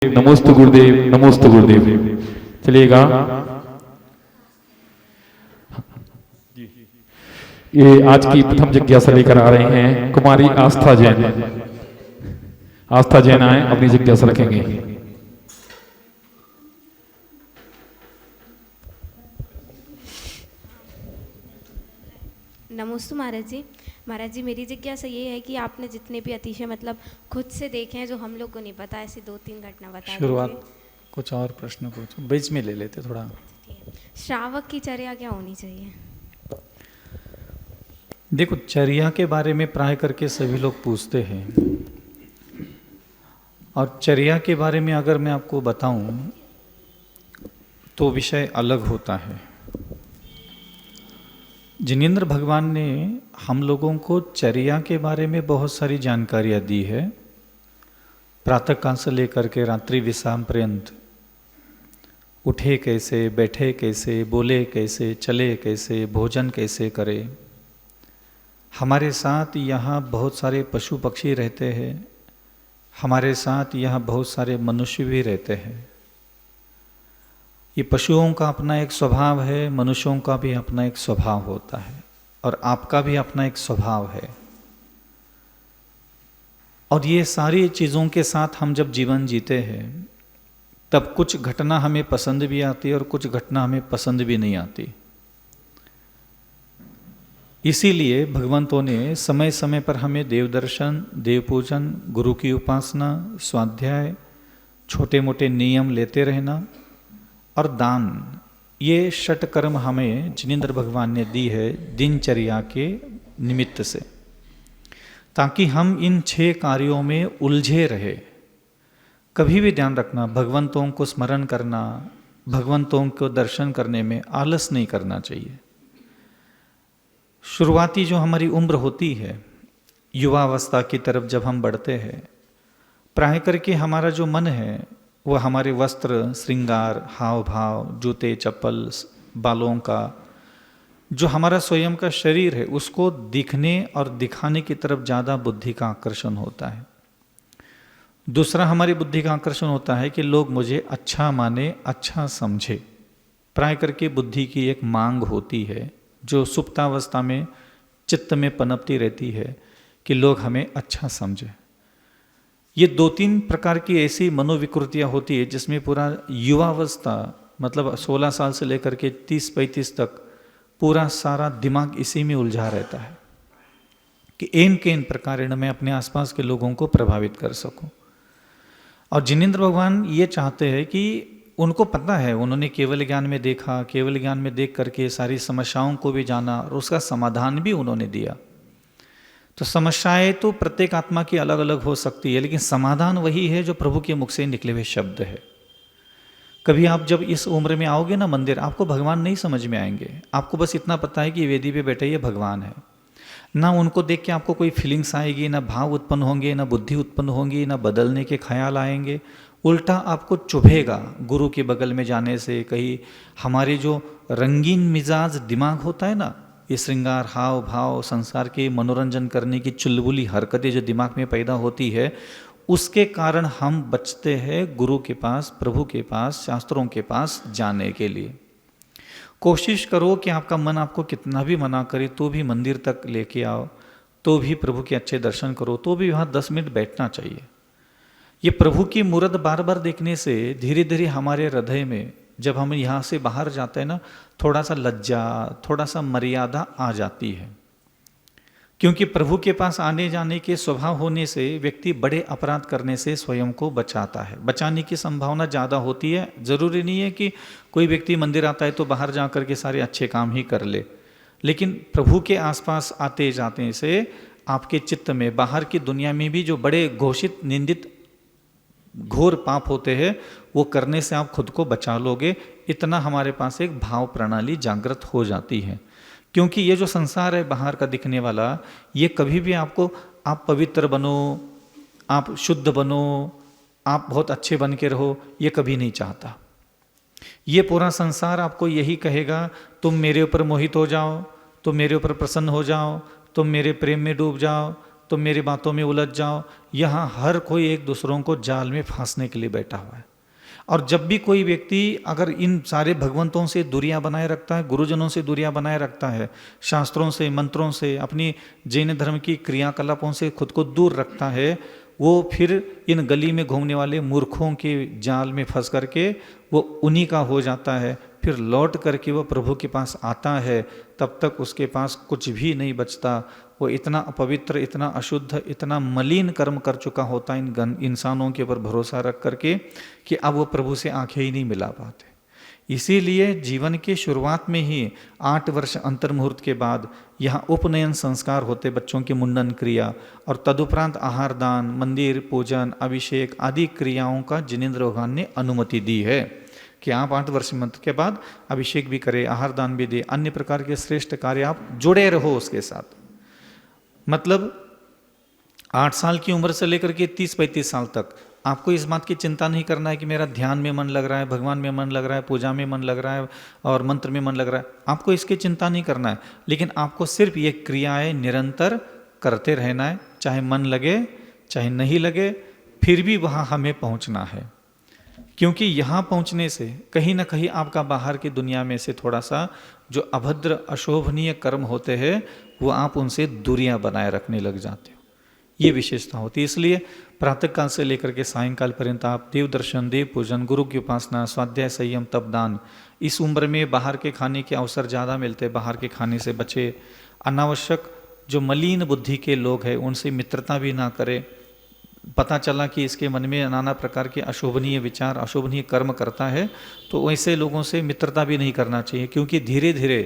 नमोस्तु गुरुदेव, नमोस्तु गुरुदेव। चलिएगा, ये आज की प्रथम जिज्ञासा लेकर आ रहे हैं कुमारी आस्था जैन। आस्था जैन आए, अपनी जिज्ञासा रखेंगे। नमोस्तु महाराज जी। महाराज जी, मेरी जिज्ञासा ये है कि आपने जितने भी अतिशय मतलब खुद से देखे हैं जो हम लोग को नहीं पता, ऐसी 2-3 घटना बता शुरुआत कुछ और प्रश्न पूछो, बीच में ले लेते थोड़ा। श्रावक की चर्या क्या होनी चाहिए? देखो, चर्या के बारे में प्राय करके सभी लोग पूछते हैं, और चर्या के बारे में अगर मैं आपको बताऊं तो विषय अलग होता है। जिनेंद्र भगवान ने हम लोगों को चर्या के बारे में बहुत सारी जानकारियाँ दी है, प्रातःकाल से लेकर के रात्रि विश्राम पर्यंत। उठे कैसे, बैठे कैसे, बोले कैसे, चले कैसे, भोजन कैसे करें। हमारे साथ यहाँ बहुत सारे पशु पक्षी रहते हैं, हमारे साथ यहाँ बहुत सारे मनुष्य भी रहते हैं। ये पशुओं का अपना एक स्वभाव है, मनुष्यों का भी अपना एक स्वभाव होता है, और आपका भी अपना एक स्वभाव है। और ये सारी चीज़ों के साथ हम जब जीवन जीते हैं तब कुछ घटना हमें पसंद भी आती है और कुछ घटना हमें पसंद भी नहीं आती। इसीलिए भगवंतों ने समय समय पर हमें देव दर्शन, देव पूजन, गुरु की उपासना, स्वाध्याय, छोटे मोटे नियम लेते रहना और दान, ये षट कर्म हमें जिनेंद्र भगवान ने दी है दिनचर्या के निमित्त से, ताकि हम इन 6 कार्यों में उलझे रहे। कभी भी ध्यान रखना, भगवंतों को स्मरण करना, भगवंतों को दर्शन करने में आलस नहीं करना चाहिए। शुरुआती जो हमारी उम्र होती है, युवावस्था की तरफ जब हम बढ़ते हैं, प्राय करके हमारा जो मन है वो हमारे वस्त्र, श्रृंगार, हाव भाव, जूते चप्पल, बालों का, जो हमारा स्वयं का शरीर है उसको दिखने और दिखाने की तरफ ज़्यादा बुद्धि का आकर्षण होता है। दूसरा हमारी बुद्धि का आकर्षण होता है कि लोग मुझे अच्छा माने, अच्छा समझे। प्राय करके बुद्धि की एक मांग होती है जो सुप्तावस्था में चित्त में पनपती रहती है कि लोग हमें अच्छा समझे। ये 2-3 प्रकार की ऐसी मनोविकृतियाँ होती है जिसमें पूरा युवावस्था, मतलब 16 साल से लेकर के 30-35 तक पूरा सारा दिमाग इसी में उलझा रहता है कि एन के इन प्रकार मैं अपने आसपास के लोगों को प्रभावित कर सकूं। और जिनेंद्र भगवान ये चाहते हैं कि उनको पता है, उन्होंने केवल ज्ञान में देखा, केवल ज्ञान में देख करके सारी समस्याओं को भी जाना और उसका समाधान भी उन्होंने दिया। तो समस्याएं तो प्रत्येक आत्मा की अलग अलग हो सकती है, लेकिन समाधान वही है जो प्रभु के मुख से निकले हुए शब्द है। कभी आप जब इस उम्र में आओगे ना मंदिर, आपको भगवान नहीं समझ में आएंगे। आपको बस इतना पता है कि वेदी पे बैठे ये भगवान है। ना उनको देख के आपको कोई फीलिंग्स आएगी, ना भाव उत्पन्न होंगे, ना बुद्धि उत्पन्न होंगी, ना बदलने के ख्याल आएंगे। उल्टा आपको चुभेगा गुरु के बगल में जाने से। कहीं हमारे जो रंगीन मिजाज दिमाग होता है ना, ये श्रृंगार, हाव भाव, संसार के मनोरंजन करने की चुलबुली हरकतें जो दिमाग में पैदा होती है, उसके कारण हम बचते हैं गुरु के पास, प्रभु के पास, शास्त्रों के पास जाने के लिए। कोशिश करो कि आपका मन आपको कितना भी मना करे तो भी मंदिर तक लेके आओ, तो भी प्रभु के अच्छे दर्शन करो, तो भी वहाँ 10 मिनट बैठना चाहिए। ये प्रभु की मूरत बार बार देखने से धीरे धीरे हमारे हृदय में, जब हम यहाँ से बाहर जाते हैं ना, थोड़ा सा लज्जा, थोड़ा सा मर्यादा आ जाती है। क्योंकि प्रभु के पास आने जाने के स्वभाव होने से व्यक्ति बड़े अपराध करने से स्वयं को बचाता है, बचाने की संभावना ज़्यादा होती है। जरूरी नहीं है कि कोई व्यक्ति मंदिर आता है तो बाहर जा कर के सारे अच्छे काम ही कर ले, लेकिन प्रभु के आसपास आते जाते से आपके चित्त में बाहर की दुनिया में भी जो बड़े घोषित निंदित घोर पाप होते हैं वो करने से आप खुद को बचा लोगे। इतना हमारे पास एक भाव प्रणाली जागृत हो जाती है। क्योंकि ये जो संसार है बाहर का दिखने वाला, ये कभी भी आपको, आप पवित्र बनो, आप शुद्ध बनो, आप बहुत अच्छे बन के रहो, ये कभी नहीं चाहता। ये पूरा संसार आपको यही कहेगा, तुम मेरे ऊपर मोहित हो जाओ, तुम मेरे ऊपर प्रसन्न हो जाओ, तुम मेरे प्रेम में डूब जाओ, तो मेरी बातों में उलझ जाओ। यहाँ हर कोई एक दूसरों को जाल में फांसने के लिए बैठा हुआ है। और जब भी कोई व्यक्ति अगर इन सारे भगवंतों से दूरियां बनाए रखता है, गुरुजनों से दूरियां बनाए रखता है, शास्त्रों से, मंत्रों से, अपनी जैन धर्म की क्रियाकलापों से खुद को दूर रखता है, वो फिर इन गली में घूमने वाले मूर्खों के जाल में फंस करके वो उन्हीं का हो जाता है। फिर लौट करके वो प्रभु के पास आता है, तब तक उसके पास कुछ भी नहीं बचता। वो इतना अपवित्र, इतना अशुद्ध, इतना मलिन कर्म कर चुका होता है इन इंसानों के ऊपर भरोसा रख करके कि अब वो प्रभु से आंखें ही नहीं मिला पाते। इसीलिए जीवन की शुरुआत में ही 8 वर्ष अंतर्मुहूर्त के बाद यहाँ उपनयन संस्कार होते, बच्चों की मुंडन क्रिया, और तदुपरांत आहार दान, मंदिर पूजन, अभिषेक आदि क्रियाओं का जिनेंद्र भगवान ने अनुमति दी है कि आप 8 वर्ष के बाद अभिषेक भी करें, आहार दान भी दे, अन्य प्रकार के श्रेष्ठ कार्य आप जुड़े रहो उसके साथ। मतलब 8 साल की उम्र से लेकर के 30-35 साल तक आपको इस बात की चिंता नहीं करना है कि मेरा ध्यान में मन लग रहा है, भगवान में मन लग रहा है, पूजा में मन लग रहा है और मंत्र में मन लग रहा है। आपको इसकी चिंता नहीं करना है, लेकिन आपको सिर्फ ये क्रियाएं निरंतर करते रहना है, चाहे मन लगे चाहे नहीं लगे, फिर भी वहाँ हमें पहुँचना है। क्योंकि यहाँ पहुँचने से कहीं ना कहीं आपका बाहर की दुनिया में से थोड़ा सा जो अभद्र अशोभनीय कर्म होते हैं वो आप उनसे दूरियां बनाए रखने लग जाते हो, ये विशेषता होती है। इसलिए प्रातःकाल से लेकर के सायंकाल पर्यंत आप देव दर्शन, देव पूजन, गुरु की उपासना, स्वाध्याय, संयम, तप, दान, इस उम्र में बाहर के खाने के अवसर ज़्यादा मिलते हैं, बाहर के खाने से बचे। अनावश्यक जो मलिन बुद्धि के लोग हैं उनसे मित्रता भी ना करें। पता चला कि इसके मन में नाना प्रकार के अशोभनीय विचार, अशोभनीय कर्म करता है, तो वैसे लोगों से मित्रता भी नहीं करना चाहिए। क्योंकि धीरे धीरे,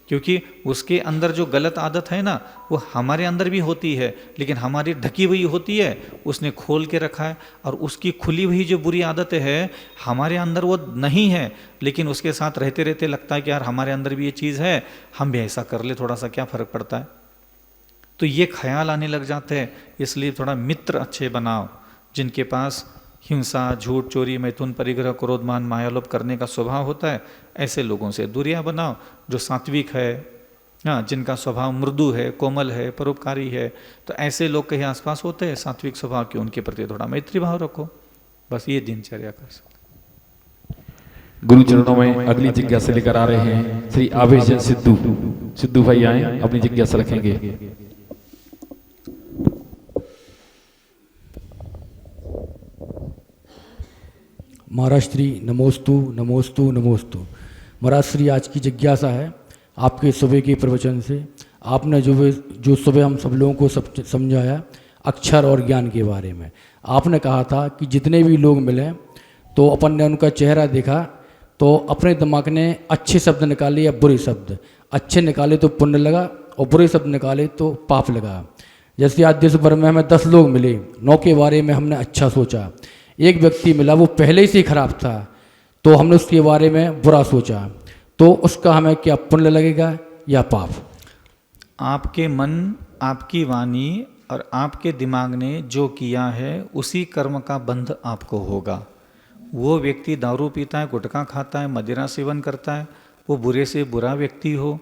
क्योंकि उसके अंदर जो गलत आदत है ना वो हमारे अंदर भी होती है, लेकिन हमारी ढकी हुई होती है, उसने खोल के रखा है। और उसकी खुली हुई जो बुरी आदत है हमारे अंदर वो नहीं है, लेकिन उसके साथ रहते रहते लगता है कि यार हमारे अंदर भी ये चीज़ है, हम भी ऐसा कर ले, थोड़ा सा क्या फ़र्क पड़ता है। तो ये ख्याल आने लग जाते हैं। इसलिए थोड़ा मित्र अच्छे बनाओ, जिनके पास हिंसा, झूठ, चोरी, मैथुन, परिग्रह, क्रोध, मान, मायालोभ करने का स्वभाव होता है, ऐसे लोगों से दूरियां बनाओ। जो सात्विक है, हाँ, जिनका स्वभाव मृदु है, कोमल है, परोपकारी है, तो ऐसे लोग कहीं आसपास होते हैं सात्विक स्वभाव के, उनके प्रति थोड़ा मैत्री भाव रखो। बस ये दिनचर्या कर सकते। गुरु चरणों में अगली जिज्ञासा लेकर आ रहे हैं श्री आवेश सिद्धू भाई आए, अपनी जिज्ञासा रखेंगे। महाराज श्री नमोस्तु नमोस्तु नमोस्तु। महाराज श्री आज की जिज्ञासा है आपके सुबह के प्रवचन से आपने जो सुबह हम सब लोगों को समझाया अक्षर और ज्ञान के बारे में। आपने कहा था कि जितने भी लोग मिले तो अपन ने उनका चेहरा देखा तो अपने दिमाग ने अच्छे शब्द निकाले या बुरे शब्द, अच्छे निकाले तो पुण्य लगा और बुरे शब्द निकाले तो पाप लगा। जैसे आज देश भर में हमें 10 लोग मिले, 9 के बारे में हमने अच्छा सोचा, एक व्यक्ति मिला वो पहले से ही खराब था तो हमने उसके बारे में बुरा सोचा, तो उसका हमें क्या पुण्य लगेगा या पाप? आपके मन, आपकी वाणी और आपके दिमाग ने जो किया है उसी कर्म का बंध आपको होगा। वो व्यक्ति दारू पीता है, गुटखा खाता है, मदिरा सेवन करता है, वो बुरे से बुरा व्यक्ति हो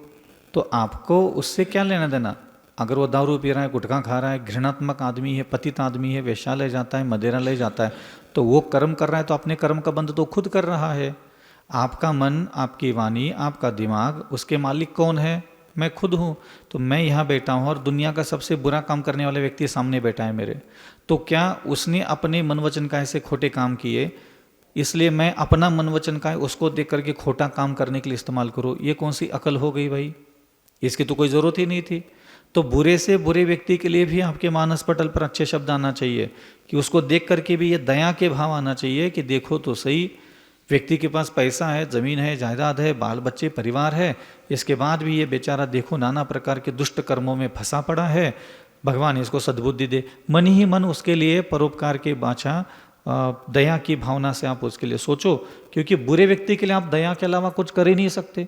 तो आपको उससे क्या लेना देना। अगर वो दारू पी रहा है, गुटखा खा रहा है, घृणात्मक आदमी है, पतित आदमी है, वेश्यालय जाता है, मदिरा ले जाता है, तो वो कर्म कर रहा है तो अपने कर्म का बंध तो खुद कर रहा है। आपका मन, आपकी वाणी, आपका दिमाग, उसके मालिक कौन है? मैं खुद हूँ। तो मैं यहाँ बैठा हूँ और दुनिया का सबसे बुरा काम करने वाले व्यक्ति सामने बैठा है मेरे, तो क्या उसने अपने मन वचन का ऐसे खोटे काम किए, इसलिए मैं अपना मन वचन का उसको देख करके खोटा काम करने के लिए इस्तेमाल करूँ? ये कौन सी अकल हो गई भाई? इसकी तो कोई ज़रूरत ही नहीं थी। तो बुरे से बुरे व्यक्ति के लिए भी आपके मानस पटल पर अच्छे शब्द आना चाहिए, कि उसको देख करके भी ये दया के भाव आना चाहिए कि देखो तो सही, व्यक्ति के पास पैसा है, ज़मीन है, जायदाद है, बाल बच्चे, परिवार है, इसके बाद भी ये बेचारा देखो नाना प्रकार के दुष्ट कर्मों में फंसा पड़ा है, भगवान इसको सद्बुद्धि दे। मन ही मन उसके लिए परोपकार के बाछा, दया की भावना से आप उसके लिए सोचो, क्योंकि बुरे व्यक्ति के लिए आप दया के अलावा कुछ कर ही नहीं सकते।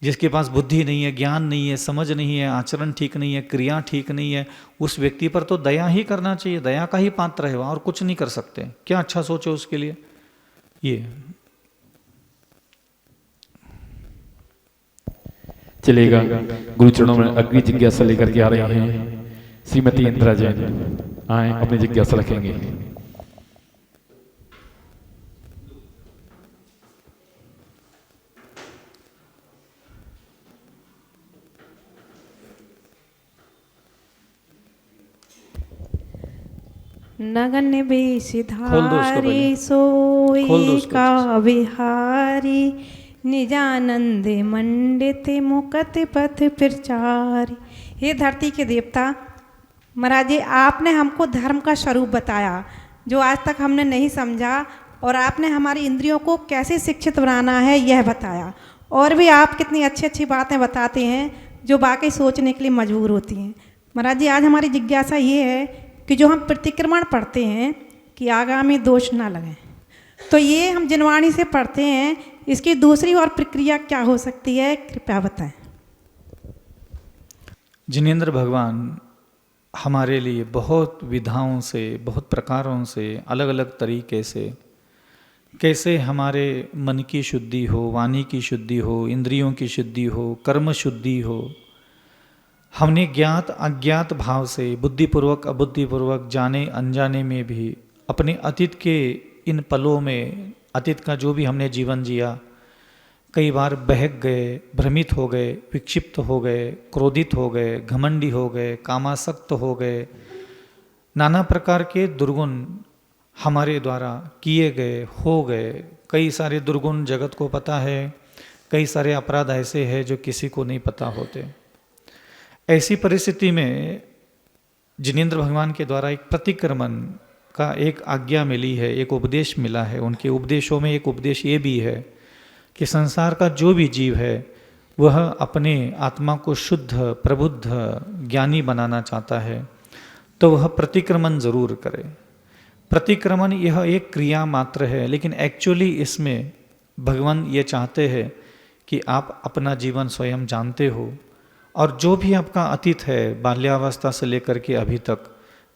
जिसके पास बुद्धि नहीं है, ज्ञान नहीं है, समझ नहीं है, आचरण ठीक नहीं है, क्रिया ठीक नहीं है, उस व्यक्ति पर तो दया ही करना चाहिए, दया का ही पात्र है, और कुछ नहीं कर सकते। क्या अच्छा सोचो उसके लिए। ये चलेगा। गुरु चरणों में अग्नि जिज्ञासा लेकर के आ रहे हैं श्रीमती इंदिरा जैन आए अपनी जिज्ञासा रखेंगे। नगन बेश खोल दो उसको धारी पहले। खोल दो सोई उसको। का विहारी निजानंद मंडित मुकत पथ प्रचारी। हे धरती के देवता महाराज जी, आपने हमको धर्म का स्वरूप बताया जो आज तक हमने नहीं समझा, और आपने हमारी इंद्रियों को कैसे शिक्षित बनाना है यह बताया। और भी आप कितनी अच्छी अच्छी बातें बताते हैं जो वाकई सोचने के लिए मजबूर होती हैं। महाराज जी, आज हमारी जिज्ञासा ये है कि जो हम प्रतिक्रमण पढ़ते हैं कि आगामी दोष ना लगें, तो ये हम जिनवाणी से पढ़ते हैं, इसकी दूसरी और प्रक्रिया क्या हो सकती है, कृपया बताएं। जिनेंद्र भगवान हमारे लिए बहुत विधाओं से, बहुत प्रकारों से, अलग अलग तरीके से कैसे हमारे मन की शुद्धि हो, वाणी की शुद्धि हो, इंद्रियों की शुद्धि हो, कर्म शुद्धि हो, हमने ज्ञात अज्ञात भाव से बुद्धिपूर्वक अबुद्धिपूर्वक जाने अनजाने में भी अपने अतीत के इन पलों में, अतीत का जो भी हमने जीवन जिया, कई बार बहक गए, भ्रमित हो गए, विक्षिप्त हो गए, क्रोधित हो गए, घमंडी हो गए, कामासक्त हो गए, नाना प्रकार के दुर्गुण हमारे द्वारा किए गए, हो गए। कई सारे दुर्गुण जगत को पता है, कई सारे अपराध ऐसे हैं जो किसी को नहीं पता होते। ऐसी परिस्थिति में जिनेंद्र भगवान के द्वारा एक प्रतिक्रमण का एक आज्ञा मिली है, एक उपदेश मिला है। उनके उपदेशों में एक उपदेश ये भी है कि संसार का जो भी जीव है वह अपने आत्मा को शुद्ध, प्रबुद्ध, ज्ञानी बनाना चाहता है तो वह प्रतिक्रमण जरूर करे। प्रतिक्रमण यह एक क्रिया मात्र है, लेकिन एक्चुअली इसमें भगवान ये चाहते हैं कि आप अपना जीवन स्वयं जानते हो, और जो भी आपका अतीत है बाल्यावस्था से लेकर के अभी तक,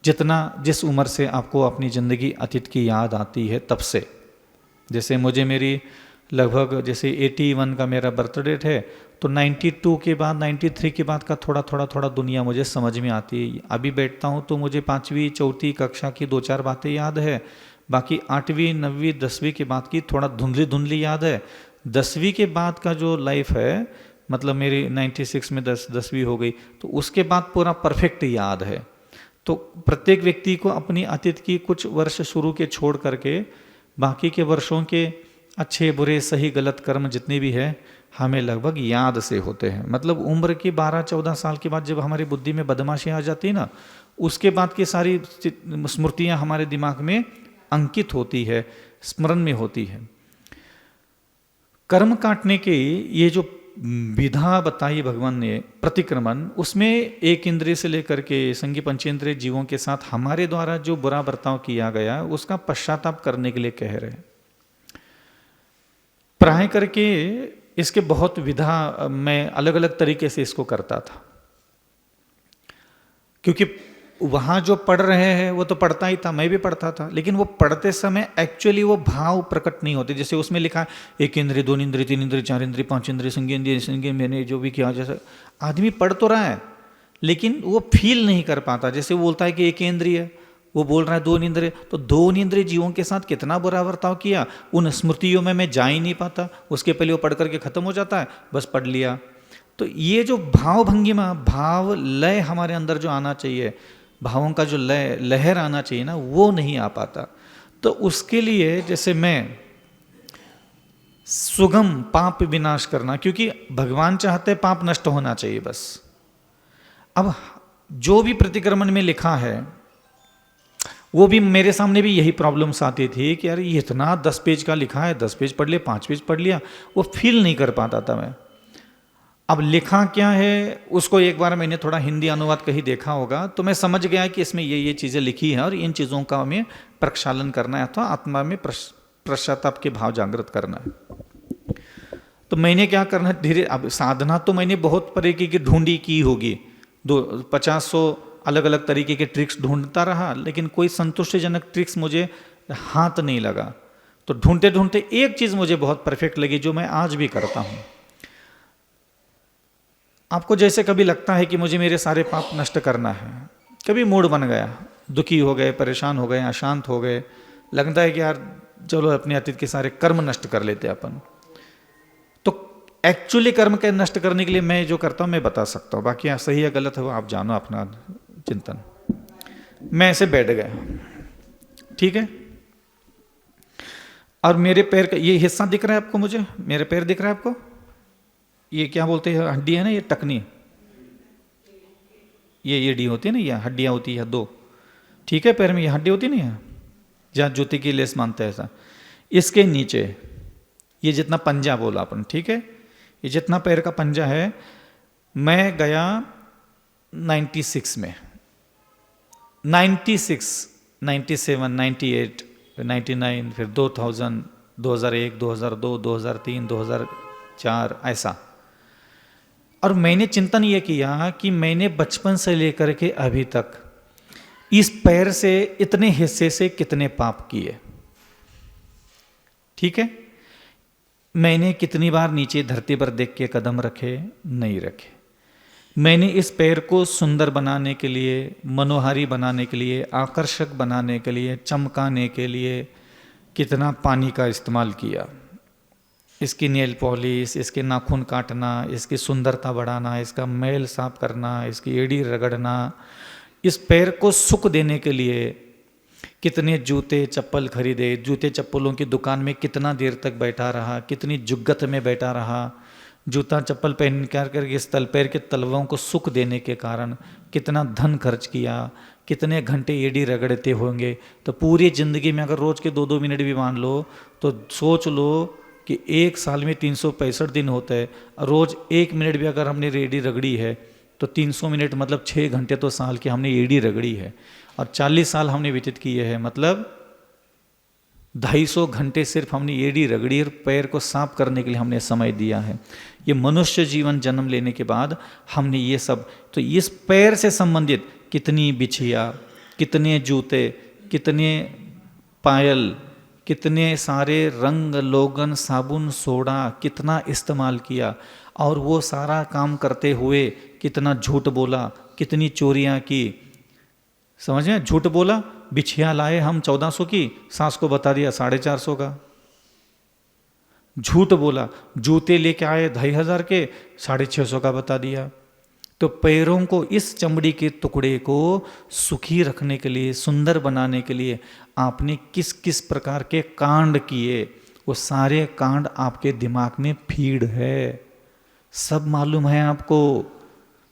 जितना जिस उम्र से आपको अपनी ज़िंदगी अतीत की याद आती है तब से, जैसे मुझे मेरी लगभग जैसे 81 का मेरा बर्थ डेट है, तो 92 के बाद 93 के बाद का थोड़ा दुनिया मुझे समझ में आती है। अभी बैठता हूँ तो मुझे 5वीं 4वीं कक्षा की 2-4 बातें याद है, बाकी 8वीं 9वीं 10वीं के बाद की थोड़ा धुंधली याद है। 10वीं के बाद का जो लाइफ है, मतलब मेरी 96 में 10वीं हो गई, तो उसके बाद पूरा परफेक्ट याद है। तो प्रत्येक व्यक्ति को अपनी अतीत की कुछ वर्ष शुरू के छोड़ करके बाकी के वर्षों के अच्छे बुरे सही गलत कर्म जितने भी है हमें लगभग याद से होते हैं। मतलब उम्र की 12-14 साल के बाद जब हमारी बुद्धि में बदमाशी आ जाती है ना, उसके बाद की सारी स्मृतियां हमारे दिमाग में अंकित होती है, स्मरण में होती है। कर्म काटने के ये जो विधा बताई भगवान ने प्रतिक्रमण, उसमें एक इंद्रिय से लेकर के संगी पंचेंद्रिय जीवों के साथ हमारे द्वारा जो बुरा बर्ताव किया गया उसका पश्चाताप करने के लिए कह रहे हैं। प्राय करके इसके बहुत विधा मैं अलग अलग तरीके से इसको करता था, क्योंकि वहाँ जो पढ़ रहे हैं वो तो पढ़ता ही था, मैं भी पढ़ता था, लेकिन वो पढ़ते समय एक्चुअली वो भाव प्रकट नहीं होते। जैसे उसमें लिखा है 1 इंद्रिय 2 इंद्रिय 3 इंद्रिय 4 इंद्रिय 5 इंद्रिय संज्ञेन्द्रिय मैंने जो भी किया, जैसे आदमी पढ़ तो रहा है लेकिन वो फील नहीं कर पाता। जैसे वो बोलता है कि 1 इंद्रिय, वो बोल रहा है 2 इंद्रिय, तो 2 इंद्रिय जीवों के साथ कितना बुरा बर्ताव किया, उन स्मृतियों में मैं जा ही नहीं पाता। उसके पहले वो पढ़ करके खत्म हो जाता है, बस पढ़ लिया। तो ये जो भाव भंगिमा, भाव लय हमारे अंदर जो आना चाहिए, भावों का जो लय लहर आना चाहिए ना, वो नहीं आ पाता। तो उसके लिए जैसे मैं सुगम पाप विनाश करना, क्योंकि भगवान चाहते पाप नष्ट होना चाहिए बस। अब जो भी प्रतिक्रमण में लिखा है वो भी मेरे सामने भी यही प्रॉब्लम्स आती थी कि यार ये इतना 10 पेज का लिखा है, 10 पेज पढ़ लिया, 5 पेज पढ़ लिया, वो फील नहीं कर पाता था मैं। अब लिखा क्या है उसको एक बार मैंने थोड़ा हिंदी अनुवाद कहीं देखा होगा, तो मैं समझ गया कि इसमें ये चीज़ें लिखी हैं और इन चीज़ों का हमें प्रक्षालन करना है, अथवा आत्मा में पश्चाताप के भाव जागृत करना है। तो मैंने क्या करना, धीरे, अब साधना तो मैंने बहुत तरीके की ढूंढी की होगी, 50-100 अलग अलग तरीके के ट्रिक्स ढूंढता रहा, लेकिन कोई संतुष्टिजनक ट्रिक्स मुझे हाथ नहीं लगा। तो ढूंढते ढूंढते एक चीज़ मुझे बहुत परफेक्ट लगी, जो मैं आज भी करता हूँ। आपको जैसे कभी लगता है कि मुझे मेरे सारे पाप नष्ट करना है, कभी मूड बन गया, दुखी हो गए, परेशान हो गए, अशांत हो गए, लगता है कि यार चलो अपने अतीत के सारे कर्म नष्ट कर लेते हैं अपन। तो एक्चुअली कर्म के नष्ट करने के लिए मैं जो करता हूं मैं बता सकता हूं, बाकी सही है गलत है वो आप जानो अपना चिंतन। मैं ऐसे बैठ गया, ठीक है, और मेरे पैर का ये हिस्सा दिख रहा है आपको, मुझे मेरे पैर दिख रहा है आपको, ये क्या बोलते हैं हड्डी है ना, ये टकनी, ये एड़ी होती है ना, ये हड्डियां होती है 2, ठीक है, पैर में ये हड्डी होती नहीं है जहाँ जूते की लेस मानते हैं ऐसा। इसके नीचे ये जितना पंजा बोला अपन, ठीक है, ये जितना पैर का पंजा है, मैं गया 96 में, 96, 97, 98, 99, फिर 2000, 2001, 2002, 2003, 2004 ऐसा। और मैंने चिंतन ये किया कि मैंने बचपन से लेकर के अभी तक इस पैर से इतने हिस्से से कितने पाप किए, ठीक है, मैंने कितनी बार नीचे धरती पर देख के कदम रखे, नहीं रखे। मैंने इस पैर को सुंदर बनाने के लिए, मनोहारी बनाने के लिए, आकर्षक बनाने के लिए, चमकाने के लिए कितना पानी का इस्तेमाल किया। इसकी नेल पॉलिश, इसके नाखून काटना, इसकी सुंदरता बढ़ाना, इसका मैल साफ करना, इसकी एड़ी रगड़ना, इस पैर को सुख देने के लिए कितने जूते चप्पल खरीदे, जूते चप्पलों की दुकान में कितना देर तक बैठा रहा, कितनी जुग्गत में बैठा रहा, जूता चप्पल पहन कर इस पैर के तलवों को सुख देने के कारण कितना धन खर्च किया, कितने घंटे एड़ी रगड़ते होंगे। तो पूरी ज़िंदगी में अगर रोज़ के 2-2 मिनट भी मान लो तो सोच लो कि एक साल में 365 दिन होते हैं, रोज़ 1 मिनट भी अगर हमने एड़ी रगड़ी है तो 300 मिनट मतलब 6 घंटे तो साल के हमने एड़ी रगड़ी है। और 40 साल हमने व्यतीत किए हैं, मतलब 250 घंटे सिर्फ हमने एड़ी रगड़ी और पैर को साफ करने के लिए हमने समय दिया है। ये मनुष्य जीवन जन्म लेने के बाद हमने ये सब, तो इस पैर से संबंधित कितनी बिछिया, कितने जूते, कितने पायल, कितने सारे रंग लोगन, साबुन, सोडा कितना इस्तेमाल किया, और वो सारा काम करते हुए कितना झूठ बोला, कितनी चोरियां की, समझ में, झूठ बोला, बिछिया लाए हम 1400 की, सास को बता दिया 450 का, झूठ बोला, जूते लेके आए 2500 के, 650 का बता दिया। तो पैरों को, इस चमड़ी के टुकड़े को सुखी रखने के लिए, सुंदर बनाने के लिए आपने किस किस प्रकार के कांड किए, वो सारे कांड आपके दिमाग में फीड है, सब मालूम है आपको।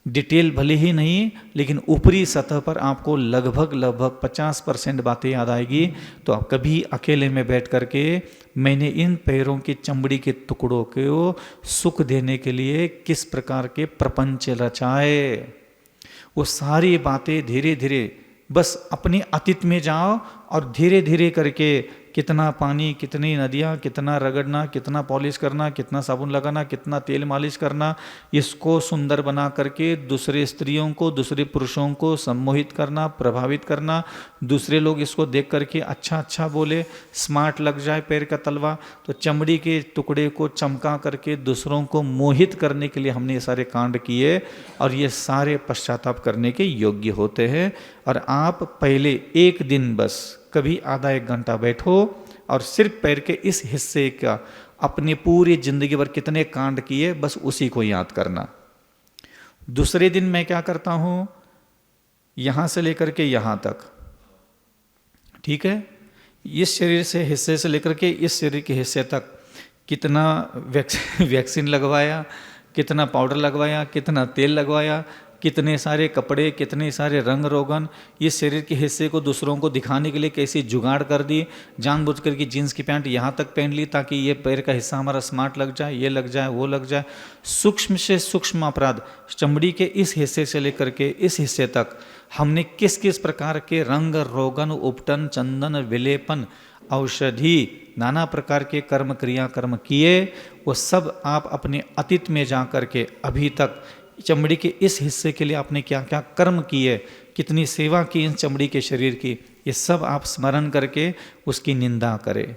डिटेल भले ही नहीं, लेकिन ऊपरी सतह पर आपको लगभग 50% बातें याद आएगी। तो आप कभी अकेले में बैठ करके मैंने इन पैरों की चमड़ी के टुकड़ों को सुख देने के लिए किस प्रकार के प्रपंच रचाए, वो सारी बातें धीरे धीरे बस अपने अतीत में जाओ और धीरे धीरे करके कितना पानी, कितनी नदियाँ, कितना रगड़ना, कितना पॉलिश करना, कितना साबुन लगाना, कितना तेल मालिश करना, इसको सुंदर बना करके दूसरे स्त्रियों को, दूसरे पुरुषों को सम्मोहित करना, प्रभावित करना, दूसरे लोग इसको देख करके अच्छा अच्छा बोले, स्मार्ट लग जाए पैर का तलवा। तो चमड़ी के टुकड़े को चमका करके दूसरों को मोहित करने के लिए हमने ये सारे कांड किए, और ये सारे पश्चाताप करने के योग्य होते हैं। और आप पहले एक दिन बस कभी आधा 1 घंटा बैठो और सिर्फ पैर के इस हिस्से का अपनी पूरी जिंदगी भर कितने कांड किए, बस उसी को याद करना। दूसरे दिन मैं क्या करता हूं, यहां से लेकर के यहां तक, ठीक है, इस शरीर से हिस्से से लेकर के इस शरीर के हिस्से तक कितना वैक्सीन लगवाया, कितना पाउडर लगवाया, कितना तेल लगवाया, कितने सारे कपड़े, कितने सारे रंग रोगन, इस शरीर के हिस्से को दूसरों को दिखाने के लिए कैसी जुगाड़ कर दी, जानबूझ कर की जीन्स की पैंट यहाँ तक पहन ली ताकि ये पैर का हिस्सा हमारा स्मार्ट लग जाए, ये लग जाए, वो लग जाए। सूक्ष्म से सूक्ष्म अपराध, चमड़ी के इस हिस्से से लेकर के इस हिस्से तक हमने किस किस प्रकार के रंग रोगन, उपटन, चंदन, विलेपन, औषधि, नाना प्रकार के कर्म क्रियाकर्म किए, वो सब आप अपने अतीत में जा कर के अभी तक चमड़ी के इस हिस्से के लिए आपने क्या क्या कर्म किए, कितनी सेवा की इन चमड़ी के शरीर की, ये सब आप स्मरण करके उसकी निंदा करें।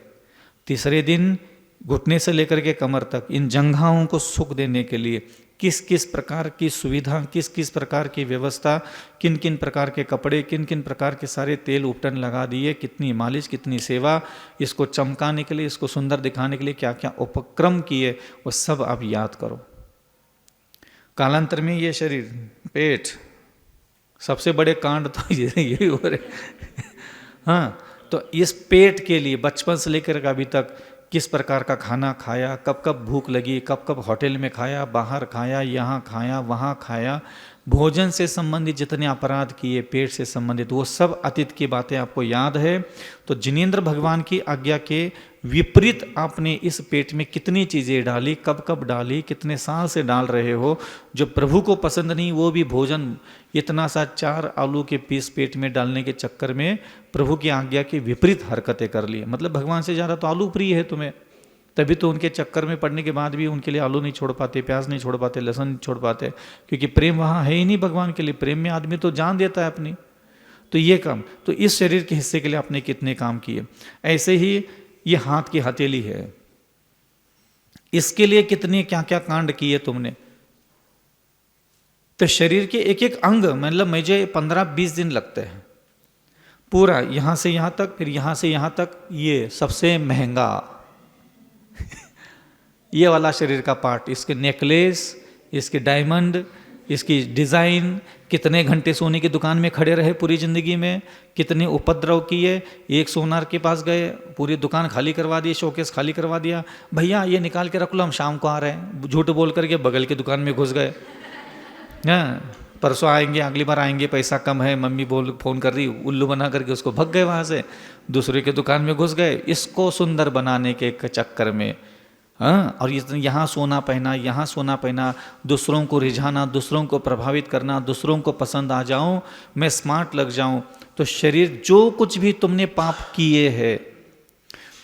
तीसरे दिन घुटने से लेकर के कमर तक इन जंघाओं को सुख देने के लिए किस किस प्रकार की सुविधा, किस किस प्रकार की व्यवस्था, किन किन प्रकार के कपड़े, किन किन प्रकार के सारे तेल उपटन लगा दिए, कितनी मालिश, कितनी सेवा, इसको चमकाने के लिए, इसको सुंदर दिखाने के लिए क्या क्या उपक्रम किए, वो सब आप याद करो। कालांतर में ये शरीर, पेट, सबसे बड़े कांड तो यही हो रहे। हाँ, तो इस पेट के लिए बचपन से लेकर अभी तक किस प्रकार का खाना खाया, कब कब भूख लगी, कब कब होटल में खाया, बाहर खाया, यहाँ खाया, वहाँ खाया, भोजन से संबंधित जितने अपराध किए, पेट से संबंधित, वो सब अतीत की बातें आपको याद है। तो जिनेंद्र भगवान की आज्ञा के विपरीत आपने इस पेट में कितनी चीज़ें डाली, कब कब डाली, कितने साल से डाल रहे हो, जो प्रभु को पसंद नहीं, वो भी भोजन इतना सा 4 आलू के पीस पेट में डालने के चक्कर में प्रभु की आज्ञा के विपरीत हरकतें कर ली। मतलब भगवान से ज़्यादा तो आलू प्रिय है तुम्हें, तभी तो उनके चक्कर में पड़ने के बाद भी उनके लिए आलू नहीं छोड़ पाते, प्याज नहीं छोड़ पाते, लहसुन नहीं छोड़ पाते, क्योंकि प्रेम वहाँ है ही नहीं भगवान के लिए। प्रेम में आदमी तो जान देता है अपनी। तो ये काम, तो इस शरीर के हिस्से के लिए आपने कितने काम किए। ऐसे ही ये हाथ की हथेली है, इसके लिए कितने क्या क्या कांड किए तुमने। तो शरीर के एक एक अंग, मतलब मुझे 15-20 दिन लगते हैं पूरा, यहां से यहां तक, फिर यहां से यहां तक, ये सबसे महंगा ये वाला शरीर का पार्ट, इसके नेकलेस, इसके डायमंड, इसकी डिज़ाइन, कितने घंटे सोने की दुकान में खड़े रहे पूरी ज़िंदगी में, कितने उपद्रव किए। एक सोनार के पास गए, पूरी दुकान खाली करवा दी, शोकेस खाली करवा दिया, भैया ये निकाल के रख लो, हम शाम को आ रहे हैं। झूठ बोल करके बगल की दुकान में घुस गए, हाँ परसों आएंगे, अगली बार आएंगे, पैसा कम है, मम्मी बोल फ़ोन कर रही, उल्लू बना करके उसको भग गए वहाँ से, दूसरे के दुकान में घुस गए, इसको सुंदर बनाने के चक्कर में। हाँ, और यहाँ सोना पहना, यहाँ सोना पहना, दूसरों को रिझाना, दूसरों को प्रभावित करना, दूसरों को पसंद आ जाऊं, मैं स्मार्ट लग जाऊं। तो शरीर जो कुछ भी तुमने पाप किए हैं,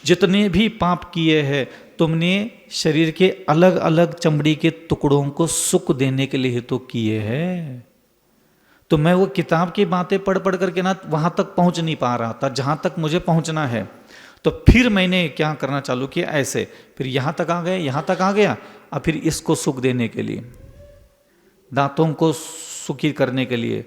जितने भी पाप किए हैं, तुमने शरीर के अलग अलग चमड़ी के टुकड़ों को सुख देने के लिए तो किए हैं। तो मैं वो किताब की बातें पढ़ पढ़ करके ना वहाँ तक पहुँच नहीं पा रहा था जहाँ तक मुझे पहुँचना है। तो फिर मैंने क्या करना चालू किया, ऐसे फिर यहाँ तक आ गए, यहाँ तक आ गया, और फिर इसको सुख देने के लिए, दांतों को सुखी करने के लिए,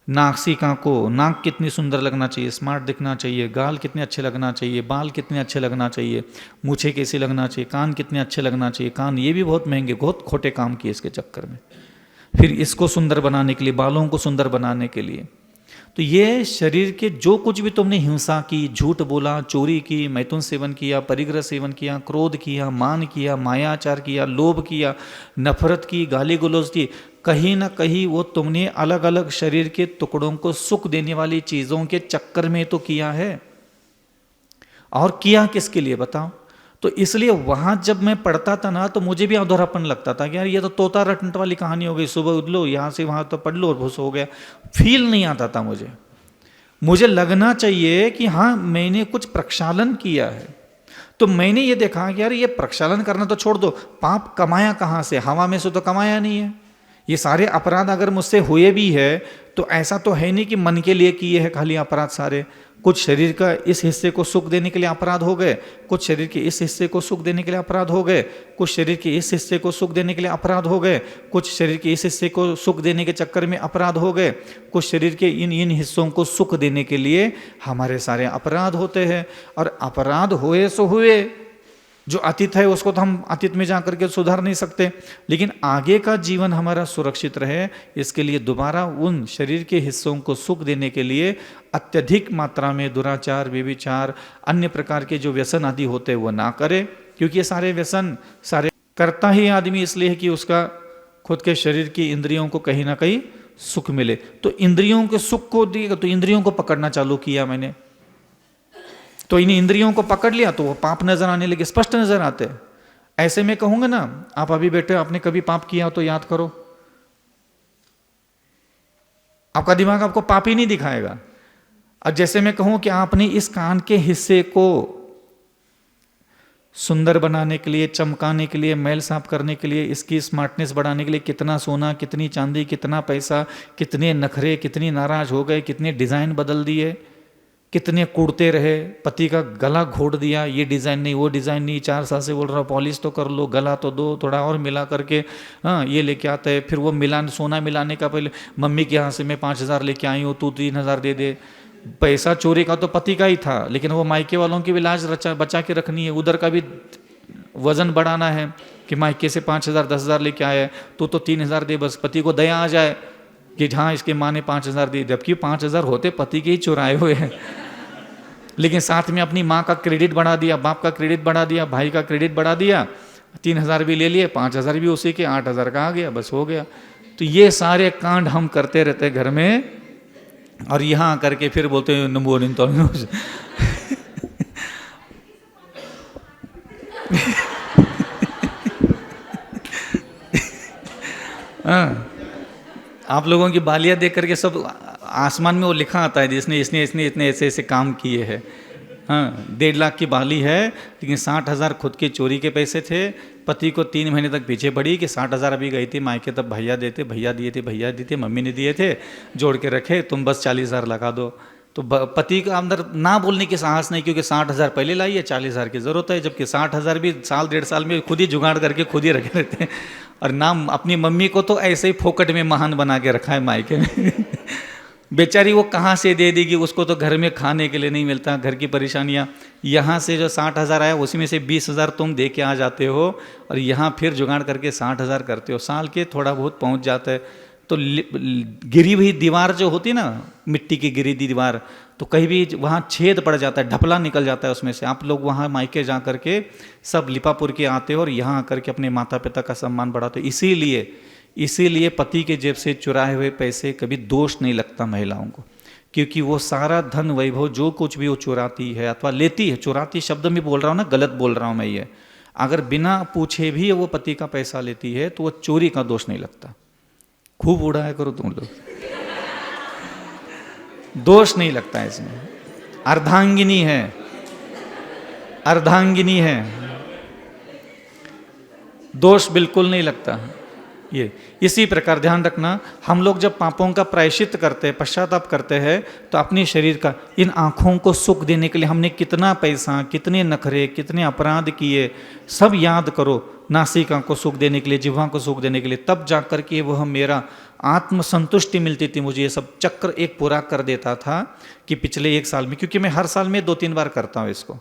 नासिका को, नाक कितनी सुंदर लगना चाहिए, स्मार्ट दिखना चाहिए, गाल कितने अच्छे लगना चाहिए, बाल कितने अच्छे लगना चाहिए, मूछें कैसी लगना चाहिए, कान कितने अच्छे लगना चाहिए। कान ये भी बहुत महंगे, बहुत खोटे काम किए इसके चक्कर में। फिर इसको सुंदर बनाने के लिए, बालों को सुंदर बनाने के लिए। तो ये शरीर के जो कुछ भी तुमने हिंसा की, झूठ बोला, चोरी की, मैथुन सेवन किया, परिग्रह सेवन किया, क्रोध किया, मान किया, मायाचार किया, लोभ किया, नफरत की, गाली गलौज की, कहीं ना कहीं वो तुमने अलग अलग शरीर के टुकड़ों को सुख देने वाली चीज़ों के चक्कर में तो किया है। और किया किसके लिए बताओ। तो इसलिए वहाँ जब मैं पढ़ता था ना, तो मुझे भी अधूरापन लगता था कि यार ये तो तोता रटने वाली कहानी हो गई, सुबह उठ लो, यहाँ से वहाँ तो पढ़ लो और भूस हो गया। फील नहीं आता था मुझे लगना चाहिए कि हाँ मैंने कुछ प्रक्षालन किया है। तो मैंने ये देखा कि यार ये प्रक्षालन करना तो छोड़ दो, पाप कमाया कहाँ से, हवा में से तो कमाया नहीं है। ये सारे अपराध अगर मुझसे हुए भी है तो ऐसा तो है नहीं कि मन के लिए किए हैं खाली अपराध सारे। कुछ शरीर का इस हिस्से को सुख देने के लिए अपराध हो गए, कुछ शरीर के इस हिस्से को सुख देने के लिए अपराध हो गए, कुछ शरीर के इस हिस्से को सुख देने के लिए अपराध हो गए, कुछ शरीर के इस हिस्से को सुख देने के चक्कर में अपराध हो गए, कुछ शरीर के इन हिस्सों को सुख देने के लिए हमारे सारे अपराध होते हैं। और अपराध हुए सो हुए, जो अतीत है उसको तो हम अतीत में जाकर के सुधार नहीं सकते, लेकिन आगे का जीवन हमारा सुरक्षित रहे इसके लिए दोबारा उन शरीर के हिस्सों को सुख देने के लिए अत्यधिक मात्रा में दुराचार, व्यभिचार, अन्य प्रकार के जो व्यसन आदि होते हैं वो ना करे। क्योंकि ये सारे व्यसन सारे करता ही आदमी इसलिए है कि उसका खुद के शरीर की इंद्रियों को कहीं ना कहीं सुख मिले। तो इंद्रियों के सुख को दिएगा, तो इंद्रियों को पकड़ना चालू किया मैंने, तो इन इंद्रियों को पकड़ लिया तो वो पाप नजर आने लगे, स्पष्ट नजर आते। ऐसे में कहूंगा ना, आप अभी बैठे आपने कभी पाप किया हो तो याद करो, आपका दिमाग आपको पाप ही नहीं दिखाएगा। और जैसे मैं कहूं कि आपने इस कान के हिस्से को सुंदर बनाने के लिए, चमकाने के लिए, मैल साफ करने के लिए, इसकी स्मार्टनेस बढ़ाने के लिए कितना सोना, कितनी चांदी, कितना पैसा, कितने नखरे, कितनी नाराज हो गए, कितने डिजाइन बदल दिए, कितने कूड़ते रहे, पति का गला घोट दिया, ये डिज़ाइन नहीं वो डिज़ाइन नहीं, 4 साल से बोल रहा पॉलिश तो कर लो, गला तो दो, थोड़ा और मिला करके हाँ ये लेके आता है। फिर वो सोना मिलाने का पहले मम्मी के यहाँ से मैं 5,000 लेके आई हूँ, तू 3,000 दे दे। पैसा चोरी का तो पति का ही था, लेकिन वो मायके वालों की भी लाज बचा के रखनी है, उधर का भी वजन बढ़ाना है कि मायके से 5,000 10,000 लेके आया है, तो 3,000 दे, बस पति को दया आ जाए कि हाँ इसके माँ ने 5,000 दी, जबकि 5,000 होते पति के ही चुराए हुए हैं। लेकिन साथ में अपनी माँ का क्रेडिट बढ़ा दिया, बाप का क्रेडिट बढ़ा दिया, भाई का क्रेडिट बढ़ा दिया, 3,000 भी ले लिए, 5,000 भी उसी के, 8,000 का आ गया, बस हो गया। तो ये सारे कांड हम करते रहते घर में, और यहाँ आकर के फिर बोलते हैं नमो तो हाँ, आप लोगों की बालियाँ देख करके सब आसमान में वो लिखा आता है जिसने इसने इतने ऐसे ऐसे काम किए हैं। हाँ, 1.5 लाख की बाली है, लेकिन 60,000 खुद के चोरी के पैसे थे। पति को 3 महीने तक पीछे पड़ी कि 60,000 अभी गई थी मायके, तब भैया दिए थे, मम्मी ने दिए थे, जोड़ के रखे, तुम बस 40,000 लगा दो। तो पति का अंदर ना बोलने की साहस नहीं, क्योंकि 60,000 पहले लाई है, 40,000 की ज़रूरत है, जबकि 60,000 भी साल 1.5 साल में खुद ही जुगाड़ करके खुद ही रखे रहते हैं। और नाम अपनी मम्मी को तो ऐसे ही फोकट में महान बना के रखा है मायके में। बेचारी वो कहाँ से दे देगी, उसको तो घर में खाने के लिए नहीं मिलता, घर की परेशानियाँ। यहाँ से जो 60,000 आया उसी में से 20,000 तुम दे के आ जाते हो, और यहाँ फिर जुगाड़ करके 60,000 करते हो, साल के थोड़ा बहुत पहुँच जाता है। तो गिरी हुई दीवार जो होती ना, मिट्टी की गिरी दीवार, तो कहीं भी वहाँ छेद पड़ जाता है, ढपला निकल जाता है उसमें से। आप लोग वहाँ मायके जा करके सब लिपापुर के आते हो और यहाँ आकर के अपने माता पिता का सम्मान बढ़ाते हो। इसीलिए पति के जेब से चुराए हुए पैसे कभी दोष नहीं लगता महिलाओं को, क्योंकि वो सारा धन वैभव जो कुछ भी वो चुराती है अथवा लेती है, चुराती शब्द में बोल रहा हूँ ना, गलत बोल रहा हूँ मैं ये, अगर बिना पूछे भी वो पति का पैसा लेती है तो वो चोरी का दोष नहीं लगता। खूब उड़ाया करो तुम लोग, दोष नहीं लगता इसमें। अर्धांगिनी है, दोष बिल्कुल नहीं लगता। ये इसी प्रकार ध्यान रखना, हम लोग जब पापों का प्रायश्चित करते हैं, पश्चाताप करते हैं, तो अपने शरीर का, इन आँखों को सुख देने के लिए हमने कितना पैसा, कितने नखरे, कितने अपराध किए, सब याद करो। नासिका को सुख देने के लिए, जिह्वा को सुख देने के लिए, तब जा कर के वह मेरा आत्मसंतुष्टि मिलती थी। मुझे ये सब चक्र एक पूरा कर देता था कि पिछले 1 साल में, क्योंकि मैं हर साल में 2-3 बार करता हूँ इसको,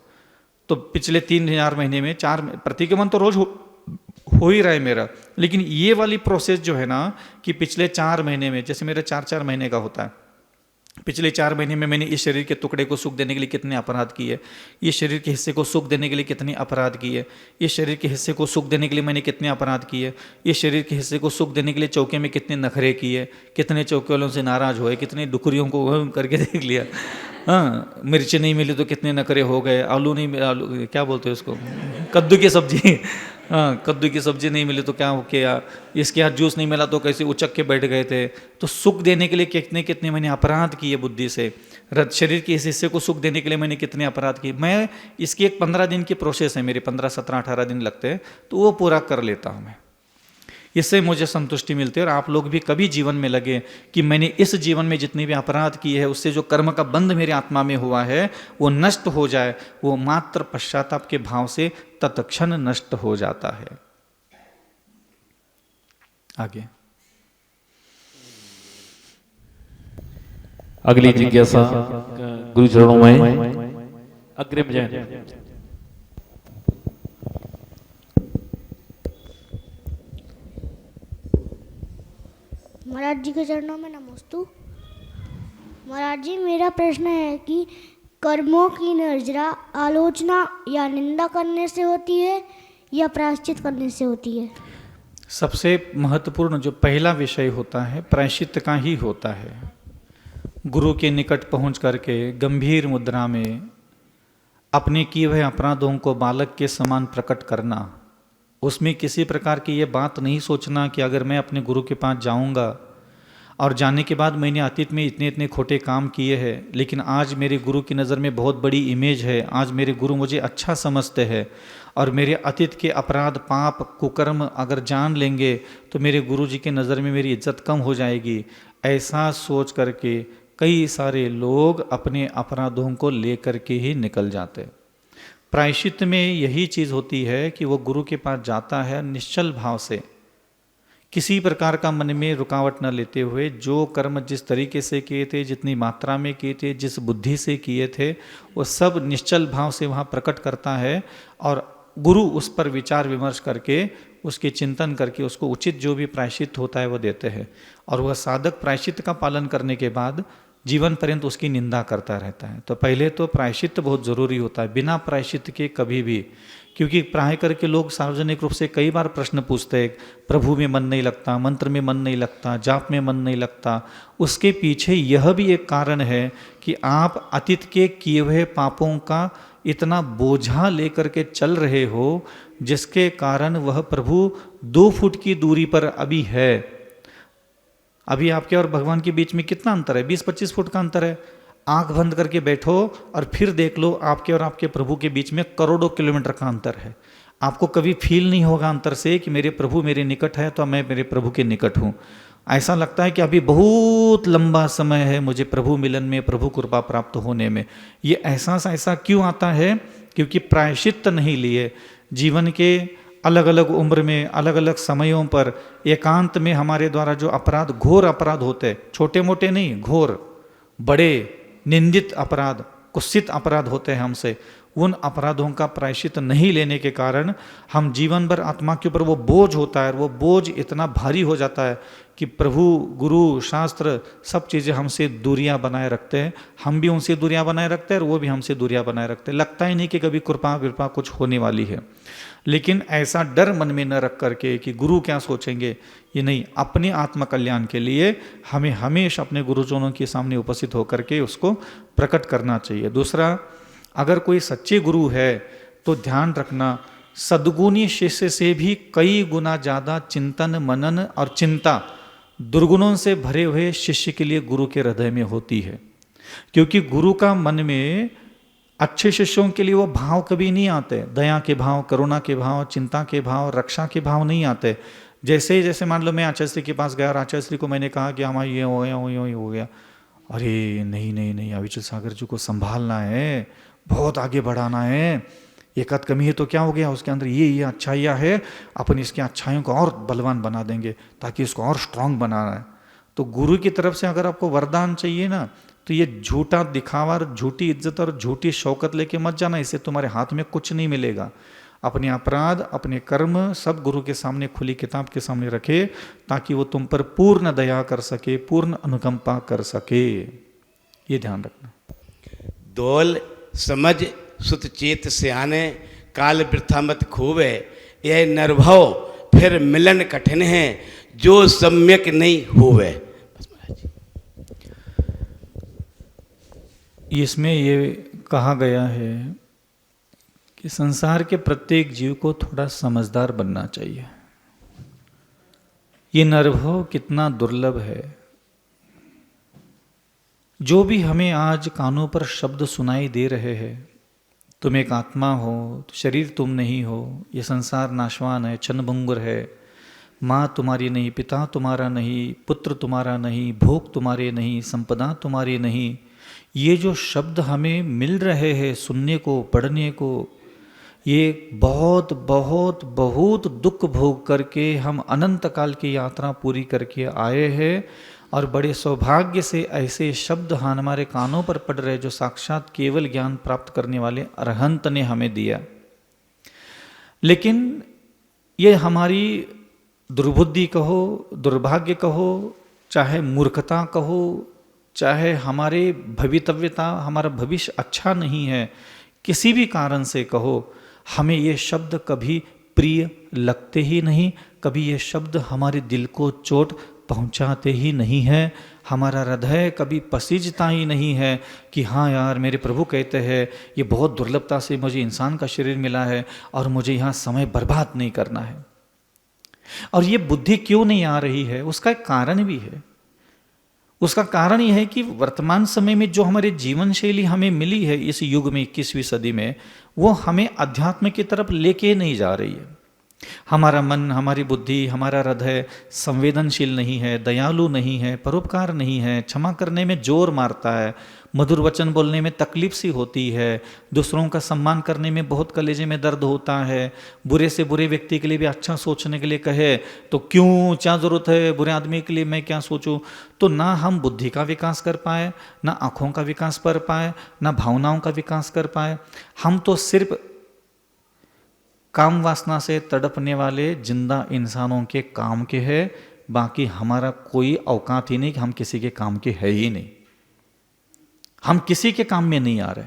तो पिछले 3-4 महीने में 4 प्रतिक्रमण तो रोज हो ही रहा है मेरा, लेकिन ये वाली प्रोसेस जो है ना, कि पिछले 4 महीने में, जैसे मेरा 4-4 महीने का होता है, पिछले 4 महीने में मैंने इस शरीर के टुकड़े को सुख देने के लिए कितने अपराध किए, इस शरीर के हिस्से को सुख देने के लिए कितने अपराध किए, इस शरीर के हिस्से को सुख देने के लिए मैंने कितने अपराध किए, इस शरीर के हिस्से को सुख देने के लिए चौके में कितने नखरे किए, कितने चौके वालों से नाराज हुए, कितने डुकरियों को करके देख लिया। हाँ, मिर्च नहीं मिली तो कितने नखरे हो गए, आलू नहीं मिला, आलू क्या बोलते हैं उसको, कद्दू की सब्जी, हाँ कद्दू की सब्जी नहीं मिली तो क्या हो किया, इसके हाथ जूस नहीं मिला तो कैसे उचक के बैठ गए थे। तो सुख देने के लिए कितने कितने मैंने अपराध किए बुद्धि से, शरीर के इस हिस्से को सुख देने के लिए मैंने कितने अपराध किए। मैं इसकी एक 15 दिन की प्रोसेस है मेरी, 15, 17, 18 दिन लगते हैं, तो वो पूरा कर लेता हूँ मैं, इससे मुझे संतुष्टि मिलती है। और आप लोग भी कभी जीवन में लगे कि मैंने इस जीवन में जितने भी अपराध किए हैं, उससे जो कर्म का बंध मेरे आत्मा में हुआ है वो नष्ट हो जाए, वो मात्र पश्चाताप के भाव से तत्क्षण नष्ट हो जाता है। आगे अगली जिज्ञासा गुरु चरणों में अग्रिम जैन। महाराज जी के चरणों में नमोस्तु। महाराज जी, मेरा प्रश्न है कि कर्मों की निर्जरा आलोचना या निंदा करने से होती है या प्रायश्चित करने से होती है? सबसे महत्वपूर्ण जो पहला विषय होता है प्रायश्चित का ही होता है। गुरु के निकट पहुंच करके गंभीर मुद्रा में अपने किए हुए अपराधों को बालक के समान प्रकट करना, उसमें किसी प्रकार की ये बात नहीं सोचना कि अगर मैं अपने गुरु के पास जाऊंगा और जाने के बाद मैंने अतीत में इतने इतने खोटे काम किए हैं, लेकिन आज मेरे गुरु की नज़र में बहुत बड़ी इमेज है, आज मेरे गुरु मुझे अच्छा समझते हैं और मेरे अतीत के अपराध पाप कुकर्म अगर जान लेंगे तो मेरे गुरु जी की नज़र में मेरी इज्जत कम हो जाएगी। ऐसा सोच करके कई सारे लोग अपने अपराधों को लेकर के ही निकल जाते। प्रायश्चित में यही चीज़ होती है कि वो गुरु के पास जाता है निश्चल भाव से, किसी प्रकार का मन में रुकावट न लेते हुए, जो कर्म जिस तरीके से किए थे, जितनी मात्रा में किए थे, जिस बुद्धि से किए थे, वो सब निश्चल भाव से वहाँ प्रकट करता है और गुरु उस पर विचार विमर्श करके, उसके चिंतन करके उसको उचित जो भी प्रायश्चित होता है वो देते हैं। और वह साधक प्रायश्चित का पालन करने के बाद जीवन पर्यंत उसकी निंदा करता रहता है। तो पहले तो प्रायश्चित बहुत ज़रूरी होता है, बिना प्रायश्चित के कभी भी, क्योंकि प्राय करके लोग सार्वजनिक रूप से कई बार प्रश्न पूछते हैं, प्रभु में मन नहीं लगता, मंत्र में मन नहीं लगता, जाप में मन नहीं लगता। उसके पीछे यह भी एक कारण है कि आप अतीत के किए हुए पापों का इतना बोझा लेकर के चल रहे हो, जिसके कारण वह प्रभु 2 फुट की दूरी पर अभी है। अभी आपके और भगवान के बीच में कितना अंतर है? 20-25 फुट का अंतर है। आंख बंद करके बैठो और फिर देख लो, आपके और आपके प्रभु के बीच में करोड़ों किलोमीटर का अंतर है। आपको कभी फील नहीं होगा अंतर से कि मेरे प्रभु मेरे निकट है तो मैं मेरे प्रभु के निकट हूँ। ऐसा लगता है कि अभी बहुत लंबा समय है मुझे प्रभु मिलन में, प्रभु कृपा प्राप्त होने में। ये एहसास ऐसा क्यों आता है? क्योंकि प्रायश्चित नहीं लिए। जीवन के अलग अलग उम्र में, अलग अलग समयों पर एकांत में हमारे द्वारा जो अपराध, घोर अपराध होते, छोटे मोटे नहीं, घोर, बड़े, निंदित अपराध, कुत्सित अपराध होते हैं हमसे, उन अपराधों का प्रायश्चित नहीं लेने के कारण हम जीवन भर आत्मा के ऊपर वो बोझ होता है, वो बोझ इतना भारी हो जाता है कि प्रभु, गुरु, शास्त्र सब चीज़ें हमसे दूरियां बनाए रखते हैं। हम भी उनसे दूरियां बनाए रखते हैं और वो भी हमसे दूरियां बनाए रखते हैं। लगता ही नहीं कि कभी कृपा विपा कुछ होने वाली है। लेकिन ऐसा डर मन में न रख करके कि गुरु क्या सोचेंगे, ये नहीं, अपने आत्म कल्याण के लिए हमें हमेशा अपने गुरुजनों के सामने उपस्थित होकर के उसको प्रकट करना चाहिए। दूसरा, अगर कोई सच्चे गुरु है तो ध्यान रखना, सद्गुणी शिष्य से भी कई गुना ज़्यादा चिंतन, मनन और चिंता दुर्गुणों से भरे हुए शिष्य के लिए गुरु के हृदय में होती है। क्योंकि गुरु का मन में अच्छे शिष्यों के लिए वो भाव कभी नहीं आते, दया के भाव, करुणा के भाव, चिंता के भाव, रक्षा के भाव नहीं आते। जैसे मान लो मैं आचार्य श्री के पास गया और आचार्य श्री को मैंने कहा कि हमारा ये हो गया, ये हो गया, अरे नहीं, अविचल सागर जी को संभालना है, बहुत आगे बढ़ाना है, एक आध कमी है तो क्या हो गया, उसके अंदर ये अच्छाइयाँ है, अपन इसकी अच्छाइयों को और बलवान बना देंगे ताकि इसको और स्ट्रांग बनाना है। तो गुरु की तरफ से अगर आपको वरदान चाहिए ना, तो ये झूठा दिखावा, झूठी इज्जत और झूठी शौकत लेके मत जाना, इससे तुम्हारे हाथ में कुछ नहीं मिलेगा। अपने अपराध, अपने कर्म सब गुरु के सामने, खुली किताब के सामने रखे, ताकि वो तुम पर पूर्ण दया कर सके, पूर्ण अनुकंपा कर सके। ये ध्यान रखना। दोल समझ सुत चेत सियाने, काल वृथा मत खूबे, यह निर्भव फिर मिलन कठिन है, जो सम्यक नहीं होवे। इसमें ये कहा गया है कि संसार के प्रत्येक जीव को थोड़ा समझदार बनना चाहिए। ये अनुभव कितना दुर्लभ है। जो भी हमें आज कानों पर शब्द सुनाई दे रहे हैं, तुम एक आत्मा हो, तो शरीर तुम नहीं हो, ये संसार नाशवान है, क्षणभंगुर है, माँ तुम्हारी नहीं, पिता तुम्हारा नहीं, पुत्र तुम्हारा नहीं, भोग तुम्हारे नहीं, संपदा तुम्हारी नहीं, ये जो शब्द हमें मिल रहे हैं सुनने को, पढ़ने को, ये बहुत बहुत बहुत दुख भोग करके हम अनंत काल की यात्रा पूरी करके आए हैं। और बड़े सौभाग्य से ऐसे शब्द हमारे कानों पर पड़ रहे जो साक्षात केवल ज्ञान प्राप्त करने वाले अरहंत ने हमें दिया। लेकिन ये हमारी दुर्बुद्धि कहो, दुर्भाग्य कहो, चाहे मूर्खता कहो, चाहे हमारे भवितव्यता, हमारा भविष्य अच्छा नहीं है, किसी भी कारण से कहो, हमें ये शब्द कभी प्रिय लगते ही नहीं, कभी ये शब्द हमारे दिल को चोट पहुंचाते ही नहीं है, हमारा हृदय कभी पसीजता ही नहीं है कि हाँ यार, मेरे प्रभु कहते हैं ये बहुत दुर्लभता से मुझे इंसान का शरीर मिला है और मुझे यहाँ समय बर्बाद नहीं करना है। और ये बुद्धि क्यों नहीं आ रही है, उसका एक कारण भी है। उसका कारण यह है कि वर्तमान समय में जो हमारी जीवन शैली हमें मिली है इस युग में, 21वीं सदी में, वो हमें अध्यात्म की तरफ लेके नहीं जा रही है। हमारा मन, हमारी बुद्धि, हमारा हृदय संवेदनशील नहीं है, दयालु नहीं है, परोपकार नहीं है, क्षमा करने में जोर मारता है, मधुर वचन बोलने में तकलीफ सी होती है, दूसरों का सम्मान करने में बहुत कलेजे में दर्द होता है, बुरे से बुरे व्यक्ति के लिए भी अच्छा सोचने के लिए कहे तो क्यों, क्या जरूरत है, बुरे आदमी के लिए मैं क्या सोचूं। तो ना हम बुद्धि का विकास कर पाए, ना आँखों का विकास कर पाए, ना भावनाओं का विकास कर पाए। हम तो सिर्फ काम वासना से तड़पने वाले जिंदा इंसानों के काम के हैं, बाकी हमारा कोई औकात ही नहीं कि हम किसी के काम के है ही नहीं, हम किसी के काम में नहीं आ रहे।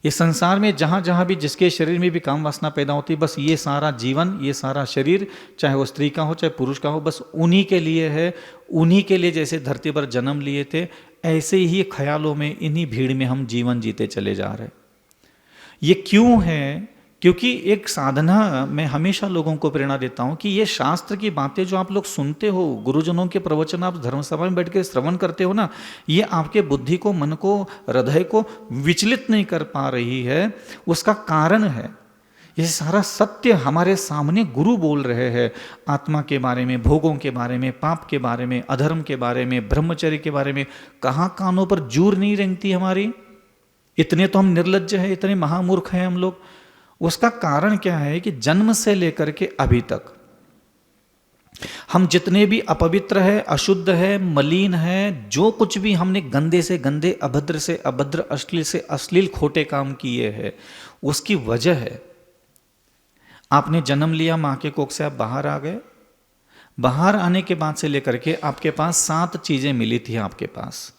इस संसार में जहाँ जहाँ भी जिसके शरीर में भी काम वासना पैदा होती है, बस ये सारा जीवन, ये सारा शरीर, चाहे वो स्त्री का हो चाहे पुरुष का हो, बस उन्हीं के लिए है। उन्हीं के लिए जैसे धरती पर जन्म लिए थे, ऐसे ही ख्यालों में, इन्हीं भीड़ में हम जीवन जीते चले जा रहे। ये क्यों है? क्योंकि एक साधना, मैं हमेशा लोगों को प्रेरणा देता हूं कि ये शास्त्र की बातें जो आप लोग सुनते हो, गुरुजनों के प्रवचन आप धर्मसभा में बैठ के श्रवण करते हो ना, ये आपके बुद्धि को, मन को, हृदय को विचलित नहीं कर पा रही है। उसका कारण है ये सारा सत्य हमारे सामने गुरु बोल रहे हैं, आत्मा के बारे में, भोगों के बारे में, पाप के बारे में, अधर्म के बारे में, ब्रह्मचर्य के बारे में। कहाँ कानों पर जूर नहीं रेंगती हमारी? इतने तो हम निर्लज्ज हैं, इतने महामूर्ख हैं हम लोग। उसका कारण क्या है कि जन्म से लेकर के अभी तक हम जितने भी अपवित्र है, अशुद्ध है, मलिन है, जो कुछ भी हमने गंदे से गंदे, अभद्र से अभद्र, अश्लील से अश्लील खोटे काम किए हैं, उसकी वजह है आपने जन्म लिया, मां के कोख से आप बाहर आ गए। बाहर आने के बाद से लेकर के आपके पास 7 चीजें मिली थी आपके पास।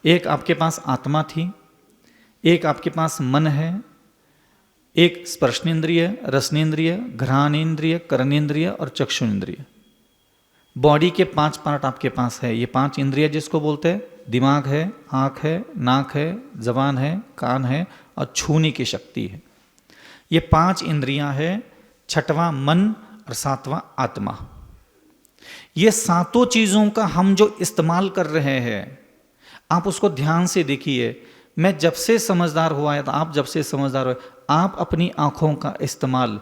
एक आपके पास आत्मा थी, एक आपके पास मन है, एक स्पर्शनेन्द्रिय, रसनेन्द्रिय, घ्राणेन्द्रिय, कर्णेन्द्रिय और चक्षुन्द्रिय। बॉडी के 5 पार्ट आपके पास है। ये 5 इंद्रिय जिसको बोलते हैं, दिमाग है, आँख है, नाक है, जबान है, कान है और छूने की शक्ति है। ये 5 इंद्रियां है, 6वां मन और 7वां आत्मा। ये 7 चीजों का हम जो इस्तेमाल कर रहे हैं, आप उसको ध्यान से देखिए। मैं जब से समझदार हुआ है, तो आप जब से समझदार हुए, आप अपनी आंखों का इस्तेमाल,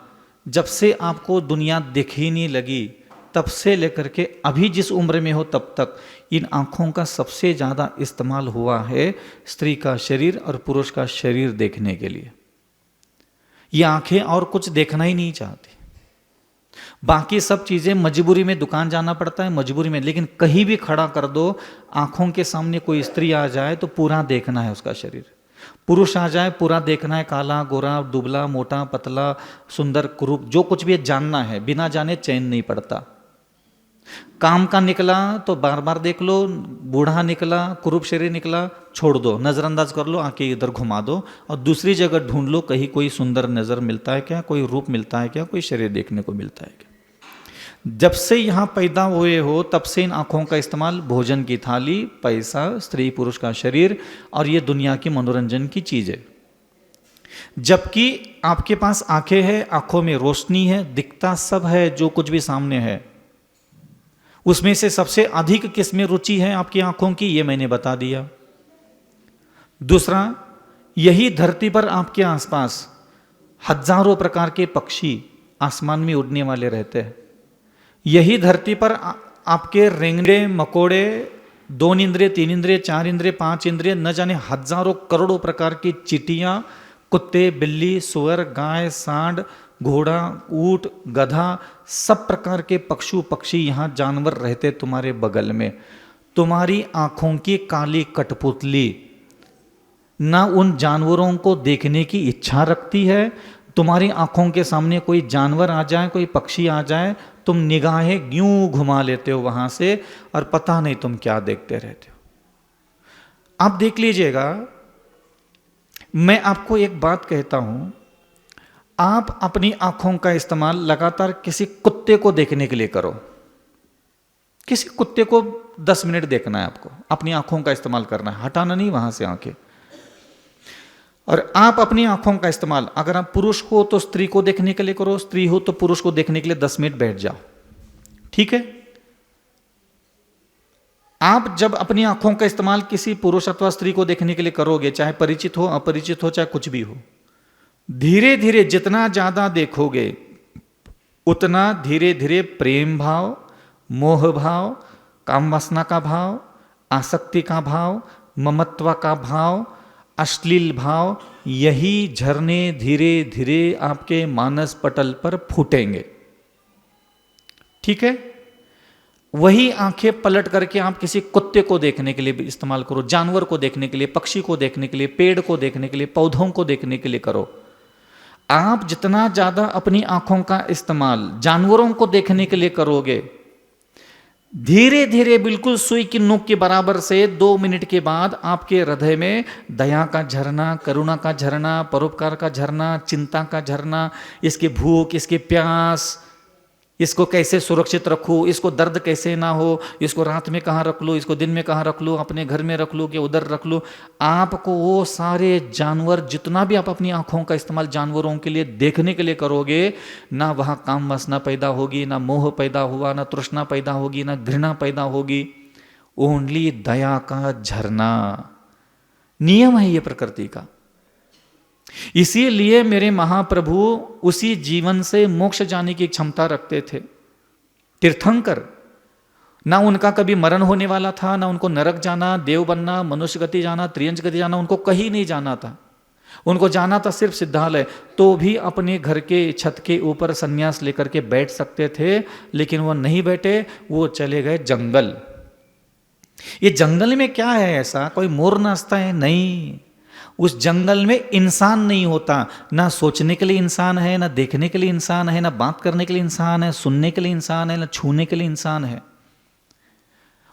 जब से आपको दुनिया दिखी नहीं लगी तब से लेकर के अभी जिस उम्र में हो तब तक इन आंखों का सबसे ज़्यादा इस्तेमाल हुआ है स्त्री का शरीर और पुरुष का शरीर देखने के लिए। ये आंखें और कुछ देखना ही नहीं चाहती। बाकी सब चीज़ें मजबूरी में, दुकान जाना पड़ता है मजबूरी में, लेकिन कहीं भी खड़ा कर दो, आंखों के सामने कोई स्त्री आ जाए तो पूरा देखना है उसका शरीर। पुरुष आ जाए पूरा देखना है, काला, गोरा, दुबला, मोटा, पतला, सुंदर, कुरूप, जो कुछ भी है जानना है। बिना जाने चैन नहीं पड़ता। काम का निकला तो बार बार देख लो, बूढ़ा निकला, कुरूप शरीर निकला, छोड़ दो, नज़रअंदाज कर लो, आके इधर घुमा दो और दूसरी जगह ढूंढ लो, कहीं कोई सुंदर नज़र मिलता है क्या, कोई रूप मिलता है क्या, कोई शरीर देखने को मिलता है क्या। जब से यहाँ पैदा हुए हो तब से इन आँखों का इस्तेमाल भोजन की थाली, पैसा, स्त्री पुरुष का शरीर और ये दुनिया की मनोरंजन की चीज़ है। जबकि आपके पास आंखें हैं, आंखों में रोशनी है, दिखता सब है जो कुछ भी सामने है। उसमें से सबसे अधिक किसमें रुचि है आपकी आंखों की, ये मैंने बता दिया। दूसरा, यही धरती पर आपके आसपास हजारों प्रकार के पक्षी आसमान में उड़ने वाले रहते हैं। यही धरती पर आपके रेंगड़े, मकोड़े, 2 इंद्रिय, 3 इंद्रिय, 4 इंद्रिय, 5 इंद्रिय, न जाने हजारों करोड़ों प्रकार की चींटियां, कुत्ते, बिल्ली, सुअर, गाय, सांड, घोड़ा, ऊंट, गधा, सब प्रकार के पशु पक्षी यहाँ जानवर रहते तुम्हारे बगल में। तुम्हारी आंखों की काली कठपुतली ना उन जानवरों को देखने की इच्छा रखती है। तुम्हारी आंखों के सामने कोई जानवर आ जाए, कोई पक्षी आ जाए, तुम निगाहें यूं घुमा लेते हो वहां से और पता नहीं तुम क्या देखते रहते हो। आप देख लीजिएगा, मैं आपको एक बात कहता हूं, आप अपनी आंखों का इस्तेमाल लगातार किसी कुत्ते को देखने के लिए करो। किसी कुत्ते को 10 मिनट देखना है आपको, अपनी आंखों का इस्तेमाल करना है, हटाना नहीं वहां से आंखें। और आप अपनी आंखों का इस्तेमाल, अगर आप पुरुष हो तो स्त्री को देखने के लिए करो, स्त्री हो तो पुरुष को देखने के लिए 10 मिनट बैठ जाओ, ठीक है। आप जब अपनी आंखों का इस्तेमाल किसी पुरुष अथवा स्त्री को देखने के लिए करोगे, चाहे परिचित हो, अपरिचित हो, चाहे कुछ भी हो, धीरे धीरे जितना ज्यादा देखोगे उतना धीरे धीरे प्रेम भाव, मोह भाव, काम वासना का भाव, आसक्ति का भाव, ममत्व का भाव, अश्लील भाव, यही झरने धीरे धीरे आपके मानस पटल पर फूटेंगे। ठीक है? वही आंखें पलट करके आप किसी कुत्ते को देखने के लिए भी इस्तेमाल करो, जानवर को देखने के लिए, पक्षी को देखने के लिए, पेड़ को देखने के लिए, पौधों को देखने के लिए करो। आप जितना ज्यादा अपनी आंखों का इस्तेमाल जानवरों को देखने के लिए करोगे, धीरे धीरे बिल्कुल सुई की नोक के बराबर से 2 मिनट के बाद आपके हृदय में दया का झरना, करुणा का झरना, परोपकार का झरना, चिंता का झरना, इसकी भूख, इसकी प्यास, इसको कैसे सुरक्षित रखूं, इसको दर्द कैसे ना हो, इसको रात में कहाँ रख लूँ, इसको दिन में कहाँ रख लूँ, अपने घर में रख लूँ कि उधर रख लूँ। आपको वो सारे जानवर, जितना भी आप अपनी आंखों का इस्तेमाल जानवरों के लिए देखने के लिए करोगे, ना वहाँ काम वासना पैदा होगी, ना मोह पैदा हुआ, ना तृष्णा पैदा होगी, ना घृणा पैदा होगी। ओनली दया का झरना। नियम है ये प्रकृति का। इसीलिए मेरे महाप्रभु उसी जीवन से मोक्ष जाने की क्षमता रखते थे। तीर्थंकर, ना उनका कभी मरण होने वाला था, ना उनको नरक जाना, देव बनना, मनुष्य गति जाना, त्रियंच गति जाना, उनको कहीं नहीं जाना था। उनको जाना था सिर्फ सिद्धालय। तो भी अपने घर के छत के ऊपर संन्यास लेकर के बैठ सकते थे, लेकिन वो नहीं बैठे, वो चले गए जंगल। ये जंगल में क्या है ऐसा? कोई मोर नाचता है? नहीं। उस जंगल में इंसान नहीं होता। ना सोचने के लिए इंसान है, ना देखने के लिए इंसान है, ना बात करने के लिए इंसान है, सुनने के लिए इंसान है, ना छूने के लिए इंसान है।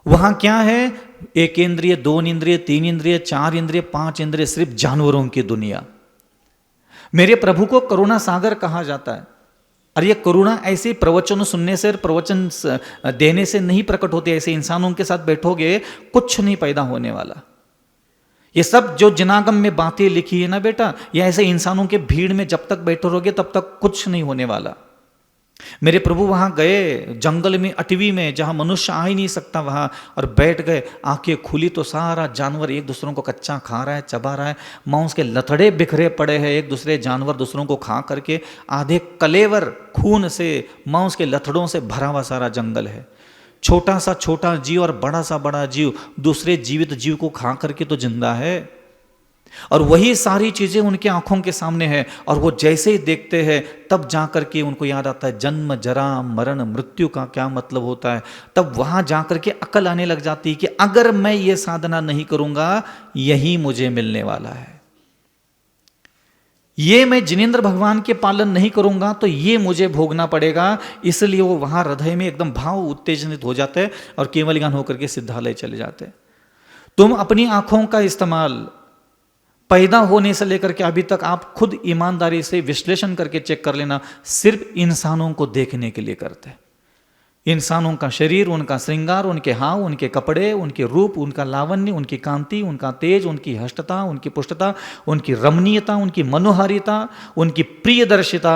वहां क्या है? 1 इंद्रिय, 2 इंद्रिय, 3 इंद्रिय, 4 इंद्रिय, 5 इंद्रिय, सिर्फ जानवरों की दुनिया। मेरे प्रभु को करुणा सागर कहा जाता है। और ये करुणा ऐसे प्रवचन सुनने से, प्रवचन देने से नहीं प्रकट होती। ऐसे इंसानों के साथ बैठोगे, कुछ नहीं पैदा होने वाला। ये सब जो जिनागम में बातें लिखी है ना बेटा, ये ऐसे इंसानों के भीड़ में जब तक बैठे रहोगे तब तक कुछ नहीं होने वाला। मेरे प्रभु वहां गए जंगल में, अटवी में, जहां मनुष्य आ ही नहीं सकता, वहां और बैठ गए। आंखें खुली तो सारा जानवर एक दूसरों को कच्चा खा रहा है, चबा रहा है। मांस के लथड़े बिखरे पड़े हैं, एक दूसरे जानवर दूसरों को खा करके। आधे कलेवर खून से, मांस के लथड़ों से भरा हुआ सारा जंगल है। छोटा सा छोटा जीव और बड़ा सा बड़ा जीव दूसरे जीवित जीव को खा करके तो जिंदा है। और वही सारी चीजें उनके आंखों के सामने है। और वो जैसे ही देखते हैं तब जाकर के उनको याद आता है जन्म, जरा, मरण, मृत्यु का क्या मतलब होता है। तब वहां जाकर के अकल आने लग जाती है कि अगर मैं ये साधना नहीं करूंगा, यही मुझे मिलने वाला है। ये मैं जिनेंद्र भगवान के पालन नहीं करूंगा तो ये मुझे भोगना पड़ेगा। इसलिए वो वहां हृदय में एकदम भाव उत्तेजनित हो जाते हैं और केवल ज्ञान होकर के सिद्धालय चले जाते हैं। तुम अपनी आंखों का इस्तेमाल पैदा होने से लेकर के अभी तक आप खुद ईमानदारी से विश्लेषण करके चेक कर लेना, सिर्फ इंसानों को देखने के लिए करते हैं। इंसानों का शरीर, उनका श्रृंगार, उनके हाव, उनके कपड़े, उनके रूप, उनका लावण्य, उनकी कांति, उनका तेज, उनकी हष्टता, उनकी पुष्टता, उनकी रमणीयता, उनकी मनोहारिता, उनकी प्रियदर्शिता।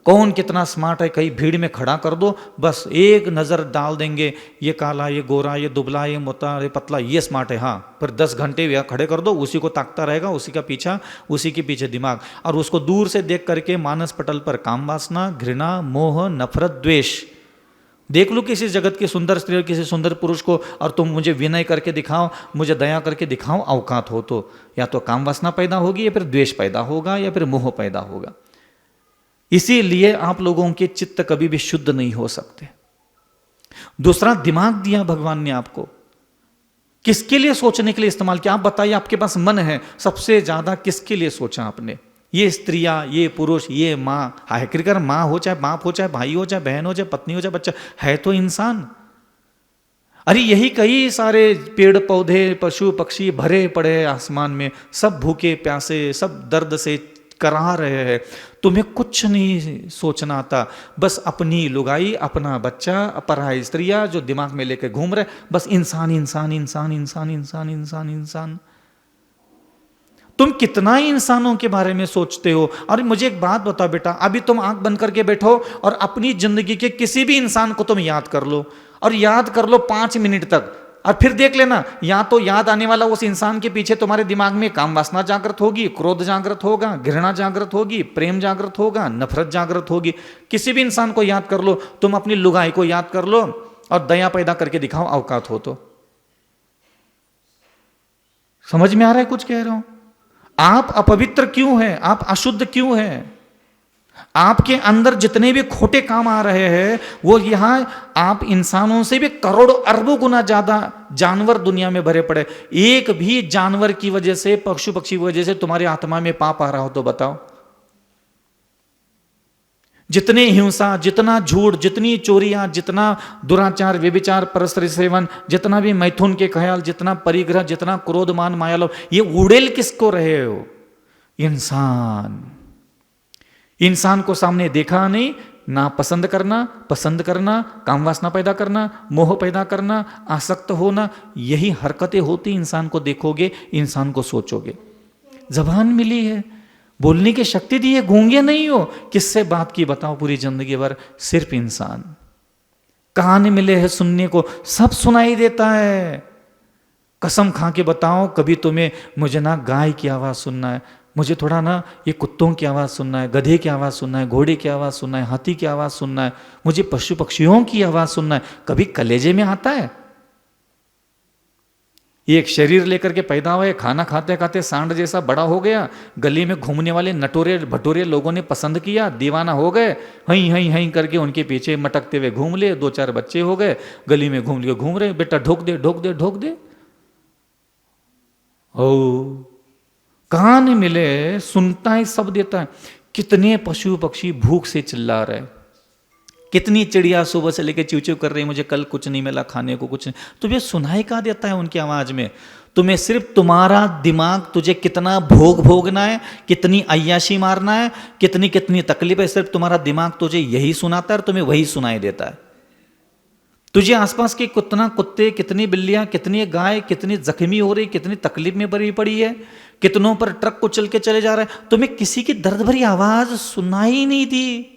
कौन कितना स्मार्ट है, कहीं भीड़ में खड़ा कर दो, बस एक नज़र डाल देंगे, ये काला, ये गोरा, ये दुबला, ये मोटा, ये पतला, ये स्मार्ट है। हाँ, पर 10 घंटे यहाँ खड़े कर दो, उसी को ताकता रहेगा, उसी का पीछा, उसी के पीछे दिमाग। और उसको दूर से देख करके मानस पटल पर काम वासना, घृणा, मोह, नफरत, द्वेष। देख लो किसी जगत की सुंदर स्त्री और किसी सुंदर पुरुष को, और तुम मुझे विनय करके दिखाओ, मुझे दया करके दिखाओ, औकात हो तो या तो काम वासना पैदा होगी, या फिर द्वेष पैदा होगा, या फिर मोह पैदा होगा। इसीलिए आप लोगों के चित्त कभी भी शुद्ध नहीं हो सकते। दूसरा, दिमाग दिया भगवान ने आपको, किसके लिए सोचने के लिए इस्तेमाल किया? आप बताइए, आपके पास मन है, सबसे ज्यादा किसके लिए सोचा आपने? ये स्त्रियां, ये पुरुष, ये माँ, आखिरकार माँ हो, चाहे बाप हो, चाहे भाई हो, चाहे बहन हो, चाहे पत्नी हो, चाहे बच्चा, है तो इंसान। अरे यही कई सारे पेड़ पौधे, पशु पक्षी भरे पड़े हैं आसमान में, सब भूखे प्यासे, सब दर्द से करा रहे हैं। तुम्हें कुछ नहीं सोचना आता, बस अपनी लुगाई, अपना बच्चा, पराई स्त्रियां जो दिमाग में लेकर घूम रहे, बस इंसान इंसान इंसान इंसान इंसान इंसान इंसान। तुम कितना ही इंसानों के बारे में सोचते हो। और मुझे एक बात बताओ बेटा, अभी तुम आंख बंद करके बैठो और अपनी जिंदगी के किसी भी इंसान को तुम याद कर लो, और याद कर लो 5 मिनट तक। और फिर देख लेना, या तो याद आने वाला उस इंसान के पीछे तुम्हारे दिमाग में काम वासना जागृत होगी, क्रोध जागृत होगा, घृणा जागृत होगी, प्रेम जागृत होगा, नफरत जागृत होगी। किसी भी इंसान को याद कर लो, तुम अपनी लुगाई को याद कर लो और दया पैदा करके दिखाओ, औकात हो तो। समझ में आ रहा है कुछ कह रहा हूं? आप अपवित्र क्यों हैं? आप अशुद्ध क्यों हैं? आपके अंदर जितने भी खोटे काम आ रहे हैं वो यहां आप इंसानों से भी करोड़ों अरबों गुना ज्यादा जानवर दुनिया में भरे पड़े। एक भी जानवर की वजह से, पशु पक्षी की वजह से तुम्हारी आत्मा में पाप आ रहा हो तो बताओ। जितने हिंसा, जितना झूठ, जितनी चोरियां, जितना दुराचार, व्यभिचार, परस्त्री सेवन, जितना भी मैथुन के ख्याल, जितना परिग्रह, जितना क्रोध, मान, माया, लोभ, ये उड़ेल किसको रहे हो? इंसान को सामने देखा नहीं, ना पसंद करना, काम वासना पैदा करना, मोह पैदा करना, आसक्त होना, यही हरकतें होती। इंसान को देखोगे, इंसान को सोचोगे। जबान मिली है, बोलने की शक्ति दी है, गूंगे नहीं हो, किससे बात की बताओ पूरी जिंदगी भर? सिर्फ इंसान। कान मिले हैं सुनने को, सब सुनाई देता है। कसम खा के बताओ, कभी तुम्हें मुझे ना गाय की आवाज सुनना है, मुझे थोड़ा ना ये कुत्तों की आवाज़ सुनना है, गधे की आवाज़ सुनना है, घोड़े की आवाज़ सुनना है, हाथी की आवाज़ सुनना है, मुझे पशु पक्षियों की आवाज़ सुनना है, कभी कलेजे में आता है? ये एक शरीर लेकर के पैदा हुए, खाना खाते खाते सांड जैसा बड़ा हो गया, गली में घूमने वाले नटोरे भटोरे लोगों ने पसंद किया, दीवाना हो गए, हई हई हई करके उनके पीछे मटकते हुए घूम लिए, 2-4 बच्चे हो गए, गली में घूम रहे, बेटा ढोक दे ढोक दे ढोक दे। ओ कान मिले, सुनता है, सब देता है। कितने पशु पक्षी भूख से चिल्ला रहे, कितनी चिड़िया सुबह से लेकर च्यू च्यू कर रही, मुझे कल कुछ नहीं मिला खाने को, कुछ नहीं। तुम्हें सुनाई कहाँ देता है उनकी आवाज में? तुम्हें सिर्फ तुम्हारा दिमाग तुझे कितना भोगना है, कितनी अय्याशी मारना है, कितनी कितनी तकलीफ है, सिर्फ तुम्हारा दिमाग तुझे यही सुनाता है और तुम्हें वही सुनाई देता है। तुझे आसपास के कितना कुत्ते, कितनी बिल्लियां, कितनी गाय, कितनी जख्मी हो रही, कितनी तकलीफ में भरी पड़ी है, कितनों पर ट्रक कुचल के चले जा रहे हैं, तुम्हें किसी की दर्द भरी आवाज सुनाई नहीं दी।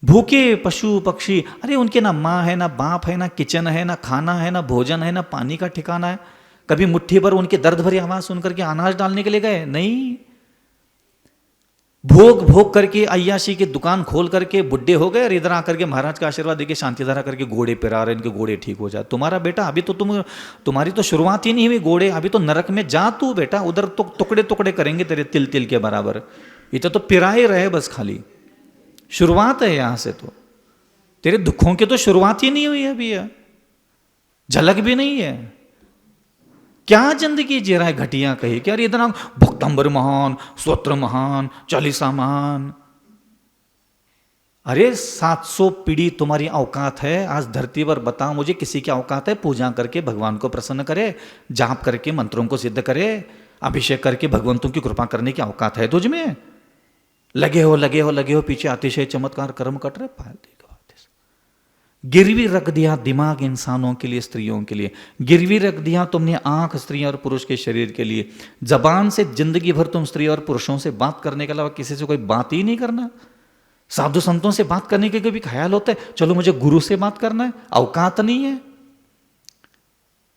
भूखे पशु पक्षी, अरे उनके ना माँ है, ना बाप है, ना किचन है, ना खाना है, ना भोजन है, ना पानी का ठिकाना है। कभी मुट्ठी भर उनके दर्द भरी आवाज सुन करके अनाज डालने के लिए गए? नहीं। भोग करके अय्याशी की दुकान खोल करके बुड्ढे हो गए और इधर आकर के महाराज का आशीर्वाद देके शांति धारा करके घोड़े पिरा रहे, इनके घोड़े ठीक हो जाए। तुम्हारा बेटा अभी तो तुम्हारी तो शुरुआत ही नहीं हुई, घोड़े अभी तो नरक में जा तू बेटा, उधर तो टुकड़े टुकड़े करेंगे तेरे तिल तिल के बराबर। ये तो पिराए रहे बस, खाली शुरुआत है। यहां से तो तेरे दुखों की तो शुरुआत ही नहीं हुई अभी, है झलक भी नहीं है। क्या जिंदगी जी रहा है घटिया कही क्या? इतना भक्तंबर महान, स्तोत्र महान, चालीसा महान। अरे 700 पीढ़ी तुम्हारी औकात है। आज धरती पर बताओ मुझे किसी की औकात है पूजा करके भगवान को प्रसन्न करे, जाप करके मंत्रों को सिद्ध करे, अभिषेक करके भगवंतों की कृपा करने की औकात है तुझ में? लगे हो पीछे अतिशय चमत्कार कर्म कट रहे। पायल गिरवी रख दिया दिमाग इंसानों के लिए, स्त्रियों के लिए गिरवी रख दिया तुमने आंख स्त्री और पुरुष के शरीर के लिए। जबान से जिंदगी भर तुम स्त्री और पुरुषों से बात करने के अलावा किसी से कोई बात ही नहीं करना। साधु संतों से बात करने के कभी ख्याल होता है चलो मुझे गुरु से बात करना है? औकात नहीं है।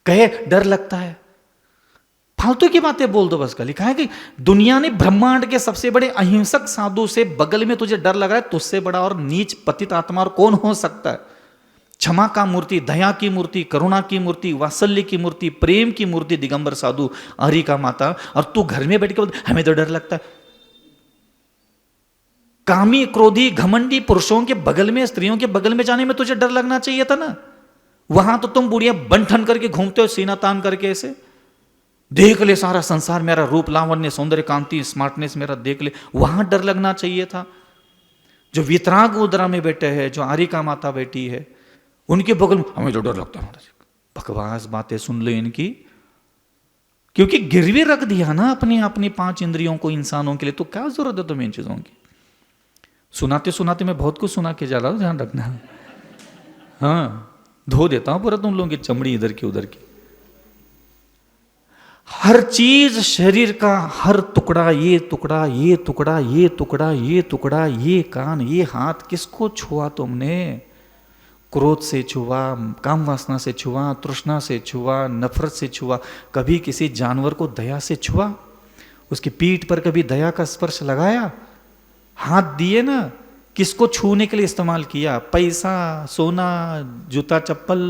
कहे डर लगता है, फालतू की बातें बोल दो बस। का लिखा है कि दुनिया ने ब्रह्मांड के सबसे बड़े अहिंसक साधु से बगल में तुझे डर लग रहा है, तुझसे बड़ा और नीच पतित आत्मा और कौन हो सकता है? क्षमा का मूर्ति, दया की मूर्ति, करुणा की मूर्ति, वात्सल्य की मूर्ति, प्रेम की मूर्ति दिगंबर साधु हरि का माता, और तू घर में बैठ के बोल हमें तो डर लगता है। कामी क्रोधी घमंडी पुरुषों के बगल में, स्त्रियों के बगल में जाने में तुझे डर लगना चाहिए था ना। वहां तो तुम बुढ़िया बंठन करके घूमते हो, सीना तान करके ऐसे। देख ले सारा संसार मेरा, रूप लावण्य सौंदर्य कांति स्मार्टनेस मेरा देख ले, वहां डर लगना चाहिए था। जो वितराग मुद्रा में बैठे हैं, जो आरी का माता बैठी है, उनके बगल में हमें तो डर लगता है। बकवास बातें सुन लो इनकी, क्योंकि गिरवी रख दिया ना अपनी अपनी 5 इंद्रियों को इंसानों के लिए। तो क्या जरूरत है तुम्हें इन चीजों की? सुनाते सुनाते मैं बहुत कुछ सुना के जा रहा हूं, ध्यान रखना। हाँ, धो देता हूं पूरा तुम लोगों की चमड़ी इधर की उधर की। हर चीज शरीर का हर टुकड़ा, ये टुकड़ा, ये टुकड़ा, ये टुकड़ा, ये टुकड़ा, ये कान, ये हाथ, किसको छुआ तुमने? क्रोध से छुआ, काम वासना से छुआ, तृष्णा से छुआ, नफरत से छुआ, कभी किसी जानवर को दया से छुआ, उसकी पीठ पर कभी दया का स्पर्श लगाया, हाथ दिए ना, किसको छूने के लिए इस्तेमाल किया? पैसा, सोना, जूता चप्पल,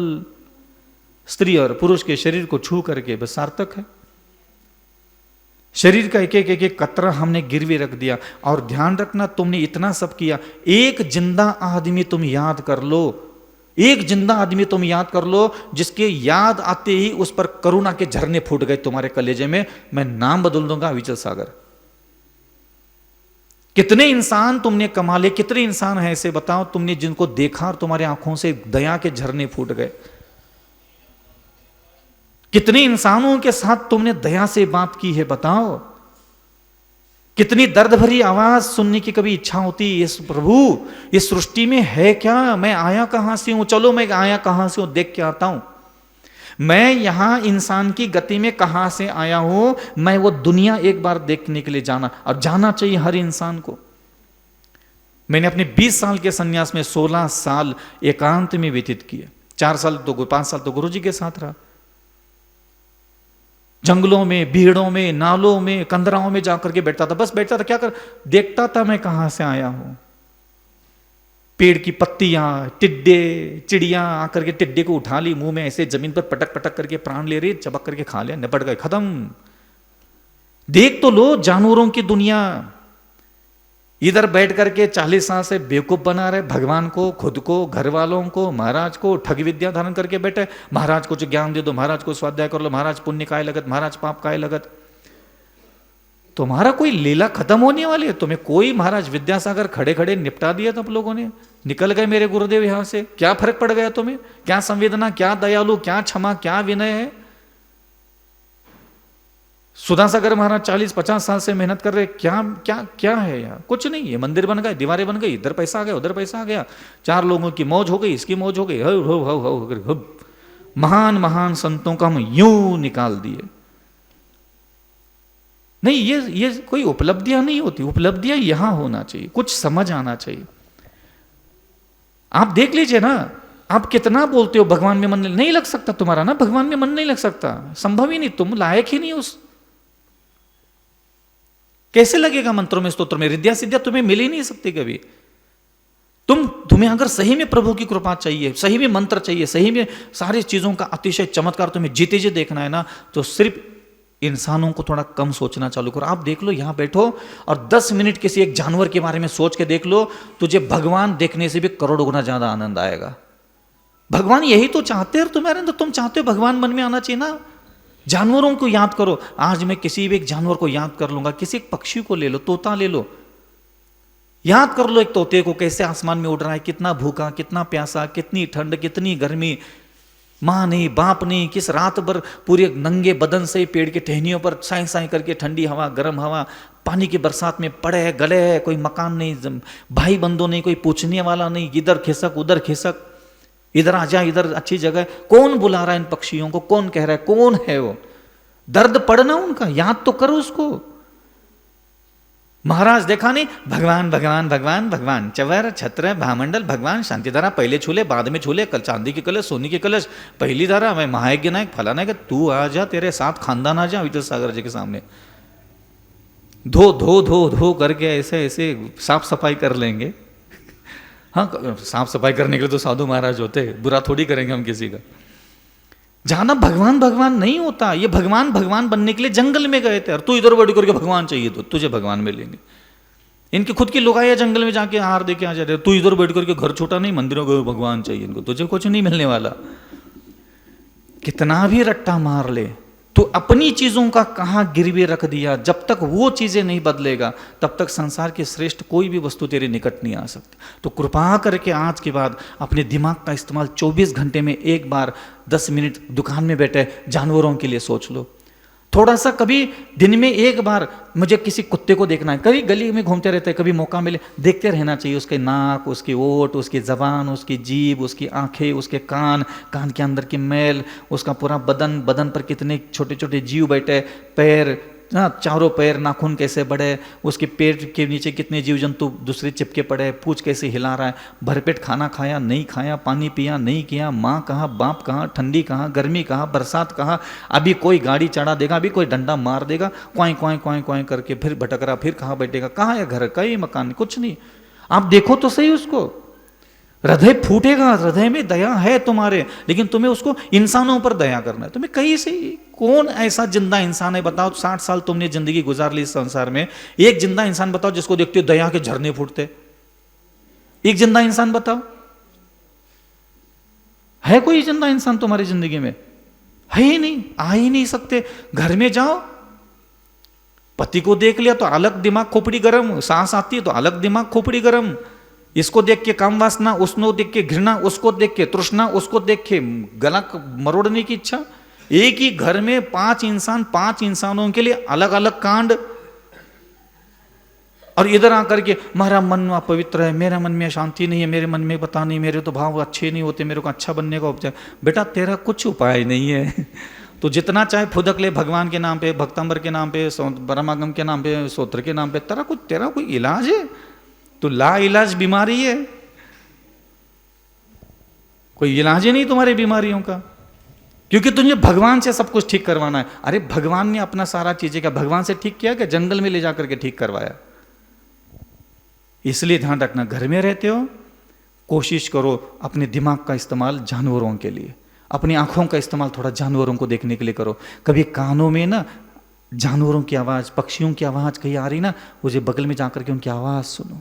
स्त्री और पुरुष के शरीर को छू करके बस सार्थक है। शरीर का एक एक कतरा हमने गिरवी रख दिया। और ध्यान रखना, तुमने इतना सब किया, एक जिंदा आदमी तुम याद कर लो, एक जिंदा आदमी तुम याद कर लो जिसके याद आते ही उस पर करुणा के झरने फूट गए तुम्हारे कलेजे में। मैं नाम बदल दूंगा, अविचल सागर। कितने इंसान तुमने कमा लिए, कितने इंसान हैं ऐसे बताओ तुमने जिनको देखा और तुम्हारे आंखों से दया के झरने फूट गए? कितने इंसानों के साथ तुमने दया से बात की है बताओ? कितनी दर्द भरी आवाज सुनने की कभी इच्छा होती है, ये प्रभु इस सृष्टि में है क्या, मैं आया कहां से हूं, चलो मैं आया कहां से हूं, देख के आता हूं। मैं यहां इंसान की गति में कहां से आया हूं, मैं वो दुनिया एक बार देखने के लिए जाना, और जाना चाहिए हर इंसान को। मैंने अपने 20 साल के सन्यास में 16 साल एकांत में व्यतीत किए। 5 साल तो गुरु जी के साथ रहा, जंगलों में, भीड़ों में, नालों में, कंदराओं में जाकर के बैठता था। बस बैठता था, क्या कर, देखता था मैं कहां से आया हूं। पेड़ की पत्तियां, टिड्डे, चिड़ियां आकर के टिड्डे को उठा ली, मुंह में ऐसे जमीन पर पटक पटक करके प्राण ले रही, चबक करके खा लिया, निपट गए, खत्म। देख तो लो जानवरों की दुनिया। इधर बैठ करके 40 साल से बेवकूफ बना रहे भगवान को, खुद को, घर वालों को, महाराज को, ठग विद्या धारण करके बैठे। महाराज को जो ज्ञान दे दो, महाराज को स्वाध्याय कर लो, महाराज पुण्य काय लगत, महाराज पाप काय लगत। तुम्हारा कोई लीला खत्म होने वाली है? तुम्हें कोई महाराज विद्यासागर खड़े खड़े निपटा दिया तुम लोगों ने, निकल गए मेरे गुरुदेव यहां से। क्या फर्क पड़ गया तुम्हें? क्या संवेदना, क्या दयालु, क्या क्षमा, क्या विनय है? सुधासागर महाराज 40-50 साल से मेहनत कर रहे, क्या क्या क्या है यार? कुछ नहीं है। मंदिर बन गए, दीवारें बन गई, इधर पैसा आ गया, उधर पैसा आ गया, 4 लोगों की मौज हो गई, इसकी मौज हो गई, हो। महान महान संतों का हम यूं निकाल दिए। नहीं, ये कोई उपलब्धियां नहीं होती। उपलब्धियां यहां होना चाहिए, कुछ समझ आना चाहिए। आप देख लीजिए ना, आप कितना बोलते हो भगवान में मन नहीं लग सकता तुम्हारा ना, भगवान में मन नहीं लग सकता, संभव ही नहीं, तुम लायक ही नहीं उस। कैसे लगेगा मंत्रों में, स्तोत्र में? रिद्या सिद्धियां तुम्हें मिल ही नहीं सकती कभी। तुम्हें अगर सही में प्रभु की कृपा चाहिए, सही में मंत्र चाहिए, सही में सारी चीजों का अतिशय चमत्कार तुम्हें जीते जी देखना है ना, तो सिर्फ इंसानों को थोड़ा कम सोचना चालू करो। आप देख लो, यहां बैठो और 10 मिनट किसी एक जानवर के बारे में सोच के देख लो, तुझे भगवान देखने से भी करोड़ गुना ज्यादा आनंद आएगा। भगवान यही तो चाहते हैं तुम्हारे अंदर, तुम चाहते हो भगवान मन में आना चाहिए ना। जानवरों को याद करो। आज मैं किसी भी एक जानवर को याद कर लूंगा, किसी एक पक्षी को ले लो, तोता ले लो, याद कर लो एक तोते को, कैसे आसमान में उड़ रहा है, कितना भूखा, कितना प्यासा, कितनी ठंड, कितनी गर्मी, माँ नहीं, बाप नहीं, किस रात भर पूरे नंगे बदन से पेड़ के टहनियों पर साई साई करके ठंडी हवा, गर्म हवा, पानी की बरसात में पड़े है, गले है, कोई मकान नहीं, भाई बंधु नहीं, कोई पूछने वाला नहीं, इधर खिसक उधर खिसक, इधर आ जा, इधर अच्छी जगह। कौन बुला रहा है इन पक्षियों को? कौन कह रहा है? कौन है वो? दर्द पड़ना उनका, याद तो करो उसको। महाराज देखा नहीं, भगवान भगवान भगवान भगवान, चवर छत्र भामंडल भगवान, शांति धारा पहले छूले, बाद में छूले, कल चांदी की कलश, सोनी की कलश, पहली धारा मैं महायज्ञ नायक फलाना है, तू आ जा, तेरे साथ खानदान आ जा अविचल सागर जी के सामने, धो धो धो धो करके ऐसे ऐसे साफ सफाई कर लेंगे। हाँ, साफ सफाई करने के लिए तो साधु महाराज होते, बुरा थोड़ी करेंगे हम किसी का। जाना भगवान भगवान नहीं होता। ये भगवान भगवान बनने के लिए जंगल में गए थे, और तू इधर बैठ करके भगवान चाहिए तो तुझे भगवान मिलेंगे। इनकी खुद की लोग आया जंगल में जाके आहार दे के आ जाते, तू इधर बैठ करके घर छोटा नहीं, मंदिरों को भगवान चाहिए इनको, तुझे कुछ नहीं मिलने वाला। कितना भी रट्टा मार ले, तो अपनी चीजों का कहां गिरवी रख दिया। जब तक वो चीजें नहीं बदलेगा तब तक संसार की श्रेष्ठ कोई भी वस्तु तेरे निकट नहीं आ सकती। तो कृपा करके आज के बाद अपने दिमाग का इस्तेमाल 24 घंटे में एक बार 10 मिनट दुकान में बैठे जानवरों के लिए सोच लो। थोड़ा सा कभी दिन में एक बार मुझे किसी कुत्ते को देखना है, कभी गली में घूमते रहते हैं, कभी मौका मिले देखते रहना चाहिए। उसके नाक, उसकी ओठ, उसकी जबान, उसकी जीभ, उसकी आंखें, उसके कान, कान के अंदर की मैल, उसका पूरा बदन, बदन पर कितने छोटे छोटे जीव बैठे, पैर, चारों पैर नाखून कैसे बढ़े, उसके पेट के नीचे कितने जीव जंतु दूसरे चिपके पड़े, पूंछ कैसे हिला रहा है, भरपेट खाना खाया नहीं खाया, पानी पिया नहीं किया, माँ कहाँ बाप कहाँ, ठंडी कहाँ गर्मी कहाँ, बरसात कहाँ, अभी कोई गाड़ी चढ़ा देगा, अभी कोई डंडा मार देगा, क्वाई क्वाई क्वाई क्वाई करके फिर भटक रहा, फिर कहाँ बैठेगा, कहाँ है घर, कहीं मकान, कुछ नहीं। आप देखो तो सही उसको, हृदय फूटेगा, हृदय में दया है तुम्हारे, लेकिन तुम्हें उसको इंसानों पर दया करना है। तुम्हें कहीं से कौन ऐसा जिंदा इंसान है बताओ, 60 साल तुमने जिंदगी गुजार ली इस संसार में, एक जिंदा इंसान बताओ जिसको देखते हो दया के झरने फूटते, एक जिंदा इंसान बताओ, है कोई जिंदा इंसान तुम्हारी जिंदगी में? है ही नहीं, आ ही नहीं सकते। घर में जाओ, पति को देख लिया तो अलग दिमाग खोपड़ी गरम, सांस आती है तो अलग दिमाग खोपड़ी गरम, इसको देख के काम वासना, उसको देख के घृणा, उसको देख के तृष्णा, उसको देख के गला मरोड़ने की इच्छा। एक ही घर में 5 इंसान, 5 इंसानों के लिए अलग अलग कांड, और इधर आकर के मेरा मन अपवित्र है, मेरे मन में शांति नहीं है, मेरे मन में पता नहीं, मेरे तो भाव अच्छे नहीं होते, मेरे को अच्छा बनने का उपचार। बेटा तेरा कुछ उपाय नहीं है, तो जितना चाहे फुदक ले भगवान के नाम पे, भक्तंबर के नाम पे, परमागम के नाम पे, सोत्र के नाम पे, तेरा कोई इलाज है? तो ला इलाज बीमारी है, कोई इलाज ही नहीं तुम्हारी बीमारियों का, क्योंकि तुझे भगवान से सब कुछ ठीक करवाना है। अरे भगवान ने अपना सारा चीजें क्या भगवान से ठीक किया, क्या जंगल में ले जाकर के ठीक करवाया? इसलिए ध्यान रखना, घर में रहते हो कोशिश करो अपने दिमाग का इस्तेमाल जानवरों के लिए, अपनी आंखों का इस्तेमाल थोड़ा जानवरों को देखने के लिए करो। कभी कानों में ना जानवरों की आवाज, पक्षियों की आवाज कहीं आ रही ना, मुझे बगल में जाकर के उनकी आवाज सुनो।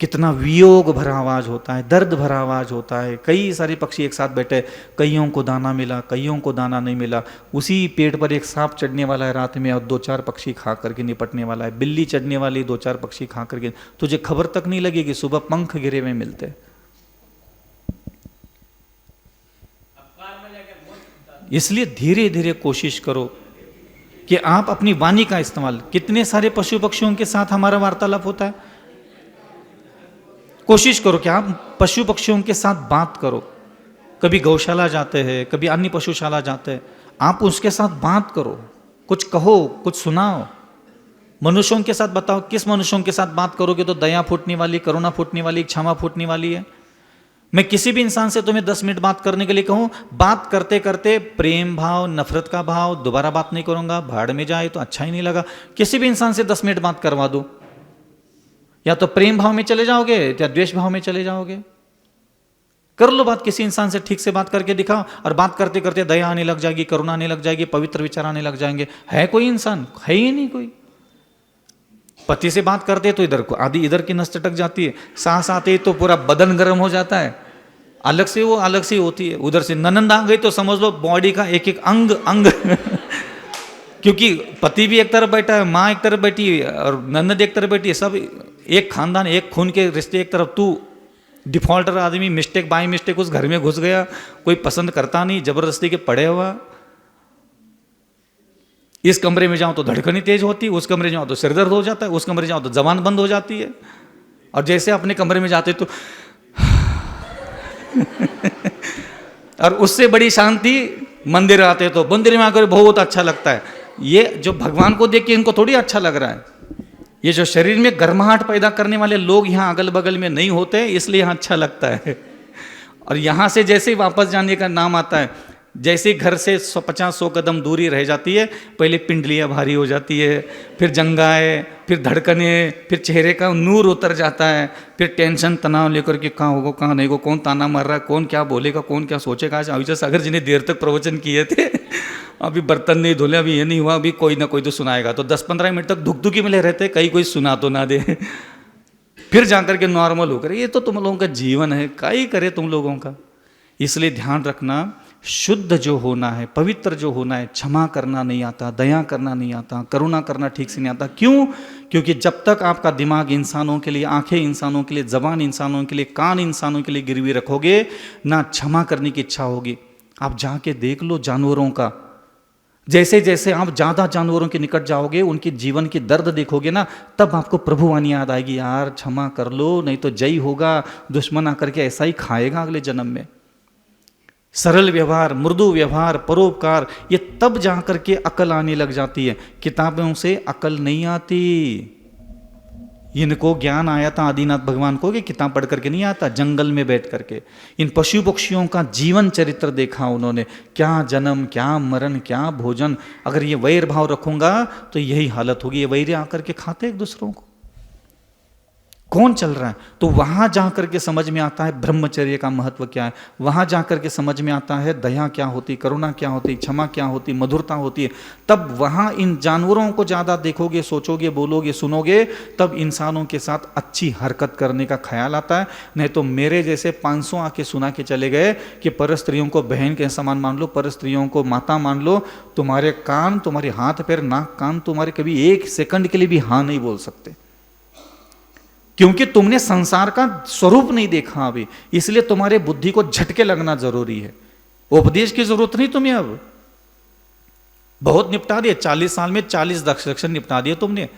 कितना वियोग भरा आवाज होता है, दर्द भरा आवाज होता है। कई सारे पक्षी एक साथ बैठे, कईयों को दाना मिला, कईयों को दाना नहीं मिला। उसी पेड़ पर एक सांप चढ़ने वाला है रात में और 2-4 पक्षी खा करके निपटने वाला है। बिल्ली चढ़ने वाली, 2-4 पक्षी खा करके, तुझे खबर तक नहीं लगेगी, सुबह पंख गिरे हुए मिलते। इसलिए धीरे धीरे कोशिश करो कि आप अपनी वाणी का इस्तेमाल। कितने सारे पशु पक्षियों के साथ हमारा वार्तालाप होता है, कोशिश करो कि आप पशु पक्षियों के साथ बात करो। कभी गौशाला जाते हैं, कभी अन्य पशुशाला जाते हैं, आप उसके साथ बात करो, कुछ कहो, कुछ सुनाओ। मनुष्यों के साथ बताओ, किस मनुष्यों के साथ बात करोगे तो दया फूटने वाली, करुणा फूटने वाली, क्षमा फूटने वाली है। मैं किसी भी इंसान से तुम्हें 10 मिनट बात करने के लिए कहूं, बात करते करते प्रेम भाव, नफरत का भाव, दोबारा बात नहीं करूंगा, भाड़ में जाए तो अच्छा ही नहीं लगा। किसी भी इंसान से 10 मिनट बात करवा दो, या तो प्रेम भाव में चले जाओगे या द्वेष भाव में चले जाओगे। कर लो बात किसी इंसान से, ठीक से बात करके दिखाओ, और बात करते करते दया आने लग जाएगी, करुणा आने लग जाएगी, पवित्र विचार आने लग जाएंगे। है कोई इंसान? है ही नहीं कोई। पति से बात करते तो इधर को आधी इधर की नस चटक जाती है, सांस आते तो पूरा बदन गर्म हो जाता है, अलग से वो अलग से होती है। उधर से ननंद आ गई तो समझ लो बॉडी का एक एक अंग अंग क्योंकि पति भी एक तरफ बैठा है, माँ एक तरफ बैठी है और ननद एक तरफ बैठी है, सब एक खानदान, एक खून के रिश्ते एक तरफ। तू डिफॉल्टर आदमी, मिस्टेक बाई मिस्टेक उस घर में घुस गया, कोई पसंद करता नहीं, जबरदस्ती के पड़े हुआ। इस कमरे में जाओ तो धड़कनी तेज होती है, उस कमरे में जाओ तो सिर दर्द हो जाता है, उस कमरे में जाओ तो जबान बंद हो जाती है, और जैसे अपने कमरे में जाते तो और उससे बड़ी शांति मंदिर आते तो मंदिर में आकर बहुत अच्छा लगता है। ये जो भगवान को देख के इनको थोड़ी अच्छा लग रहा है, ये जो शरीर में गर्माहट पैदा करने वाले लोग यहाँ अगल बगल में नहीं होते, इसलिए यहाँ अच्छा लगता है। और यहाँ से जैसे ही वापस जाने का नाम आता है, जैसे घर से 50-100 कदम दूरी रह जाती है, पहले पिंडलियाँ भारी हो जाती है, फिर जंगाएं, फिर धड़कने, फिर चेहरे का नूर उतर जाता है, फिर टेंशन तनाव लेकर के कहाँ होगा कहाँ नहीं होगा, कौन ताना मार रहा है, कौन क्या बोलेगा, कौन क्या सोचेगा। आज अविजय सागर जी ने देर तक प्रवचन किए थे, अभी बर्तन नहीं धुले, अभी ये नहीं हुआ, अभी कोई ना कोई तो सुनाएगा। तो 10-15 मिनट तक धुक-धुकी में रहते, कहीं कोई सुना तो ना दे, फिर जाकर के नॉर्मल होकर। ये तो तुम लोगों का जीवन है, क्या ही करे तुम लोगों का। इसलिए ध्यान रखना, शुद्ध जो होना है, पवित्र जो होना है, क्षमा करना नहीं आता, दया करना नहीं आता, करुणा करना ठीक से नहीं आता। क्यों? क्योंकि जब तक आपका दिमाग इंसानों के लिए, आंखें इंसानों के लिए, जबान इंसानों के लिए, कान इंसानों के लिए गिरवी रखोगे ना, क्षमा करने की इच्छा होगी। आप जाके देख लो जानवरों का, जैसे जैसे आप ज्यादा जानवरों के निकट जाओगे, उनके जीवन की दर्द देखोगे ना, तब आपको प्रभुवाणी याद आएगी, यार क्षमा कर लो, नहीं तो जय होगा, दुश्मन आकर के ऐसा ही खाएगा अगले जन्म में। सरल व्यवहार, मृदु व्यवहार, परोपकार, ये तब जाकर के अकल आने लग जाती है। किताबों से अकल नहीं आती। इनको ज्ञान आया था आदिनाथ भगवान को कि किताब पढ़ करके नहीं आता, जंगल में बैठ करके इन पशु पक्षियों का जीवन चरित्र देखा उन्होंने, क्या जन्म, क्या मरण, क्या भोजन। अगर ये वैर भाव रखूंगा तो यही हालत होगी। ये वैर आकर के खाते एक दूसरों को, कौन चल रहा है। तो वहां जाकर के समझ में आता है ब्रह्मचर्य का महत्व क्या है, वहां जाकर के समझ में आता है दया क्या होती, करुणा क्या होती, क्षमा क्या होती, मधुरता होती है। तब वहां इन जानवरों को ज्यादा देखोगे, सोचोगे, बोलोगे, सुनोगे, तब इंसानों के साथ अच्छी हरकत करने का ख्याल आता है। नहीं तो मेरे जैसे 500 आके सुना के चले गए कि पर स्त्रियों को बहन के समान मान लो, पर स्त्रियों को माता मान लो, तुम्हारे कान, तुम्हारे हाथ पैर, नाक कान तुम्हारे कभी 1 सेकंड के लिए भी हाँ नहीं बोल सकते, क्योंकि तुमने संसार का स्वरूप नहीं देखा अभी। इसलिए तुम्हारे बुद्धि को झटके लगना जरूरी है। उपदेश की जरूरत नहीं तुम्हें। अब बहुत निपटा दिए, 40 साल में 40 दक्षिण निपटा दिए तुमने,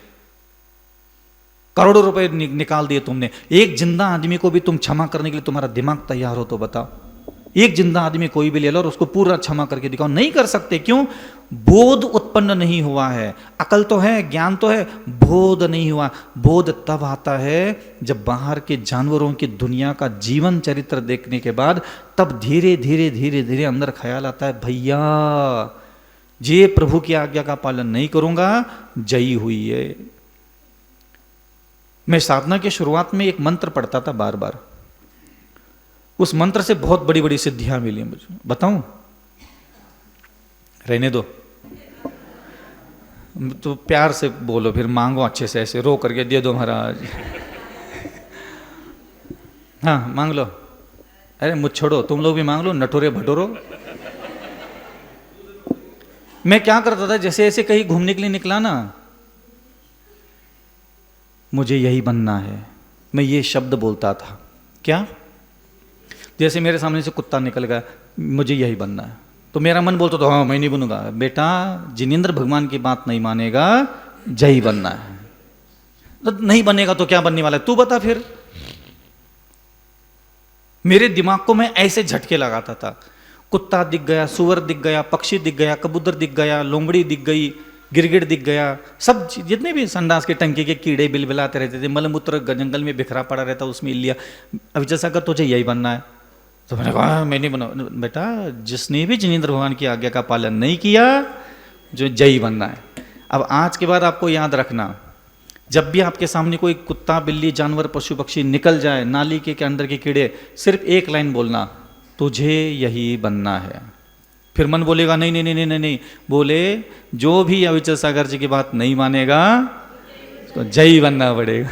करोड़ों रुपए निकाल दिए तुमने। एक जिंदा आदमी को भी तुम क्षमा करने के लिए तुम्हारा दिमाग तैयार हो तो बताओ। एक जिंदा आदमी कोई भी ले लो और उसको पूरा क्षमा करके दिखाओ, नहीं कर सकते। क्यों? बोध उत्पन्न नहीं हुआ है। अकल तो है, ज्ञान तो है, बोध नहीं हुआ। बोध तब आता है जब बाहर के जानवरों की दुनिया का जीवन चरित्र देखने के बाद, तब धीरे धीरे धीरे धीरे अंदर ख्याल आता है, भैया जे प्रभु की आज्ञा का पालन नहीं करूंगा, जयी हुई है। मैं साधना की शुरुआत में एक मंत्र पढ़ता था बार बार, उस मंत्र से बहुत बड़ी बड़ी सिद्धियां मिली मुझे। बताऊं? रहने दो, तो प्यार से बोलो, फिर मांगो अच्छे से, ऐसे रो करके दे दो महाराज। हाँ मांग लो। अरे मुझ छोड़ो, तुम लोग भी मांग लो, नटोरे भटोरो। मैं क्या करता था, जैसे ऐसे कहीं घूमने के लिए निकला ना, मुझे यही बनना है, मैं ये शब्द बोलता था। क्या? जैसे मेरे सामने से कुत्ता निकल गया, मुझे यही बनना है, तो मेरा मन बोलता था हाँ मैं नहीं बनूंगा। बेटा जिनेंद्र भगवान की बात नहीं मानेगा, जय बनना है। तो नहीं बनेगा तो क्या बनने वाला है, तू बता फिर। मेरे दिमाग को मैं ऐसे झटके लगाता था। कुत्ता दिख गया, सुअर दिख गया, पक्षी दिख गया, कबूतर दिख गया, लोमड़ी दिख गई, गिरगिट दिख गया, सब जितने भी संडास के टंकी के कीड़े बिलबिलाते रहते थे, मलमूत्र जंगल में बिखरा पड़ा रहता, उसमें लिया। अब जैसा अगर तुझे यही बनना है, तो मैंने कहा मैं नहीं बना। बेटा जिसने भी जिनेंद्र भगवान की आज्ञा का पालन नहीं किया, जो जय बनना है। अब आज के बाद आपको याद रखना, जब भी आपके सामने कोई कुत्ता, बिल्ली, जानवर, पशु पक्षी निकल जाए, नाली के अंदर के कीड़े, सिर्फ एक लाइन बोलना, तुझे यही बनना है। फिर मन बोलेगा नहीं नहीं नहीं नहीं नहीं, बोले जो भी अविचल सागर जी की बात नहीं मानेगा, उसको जय बनना पड़ेगा।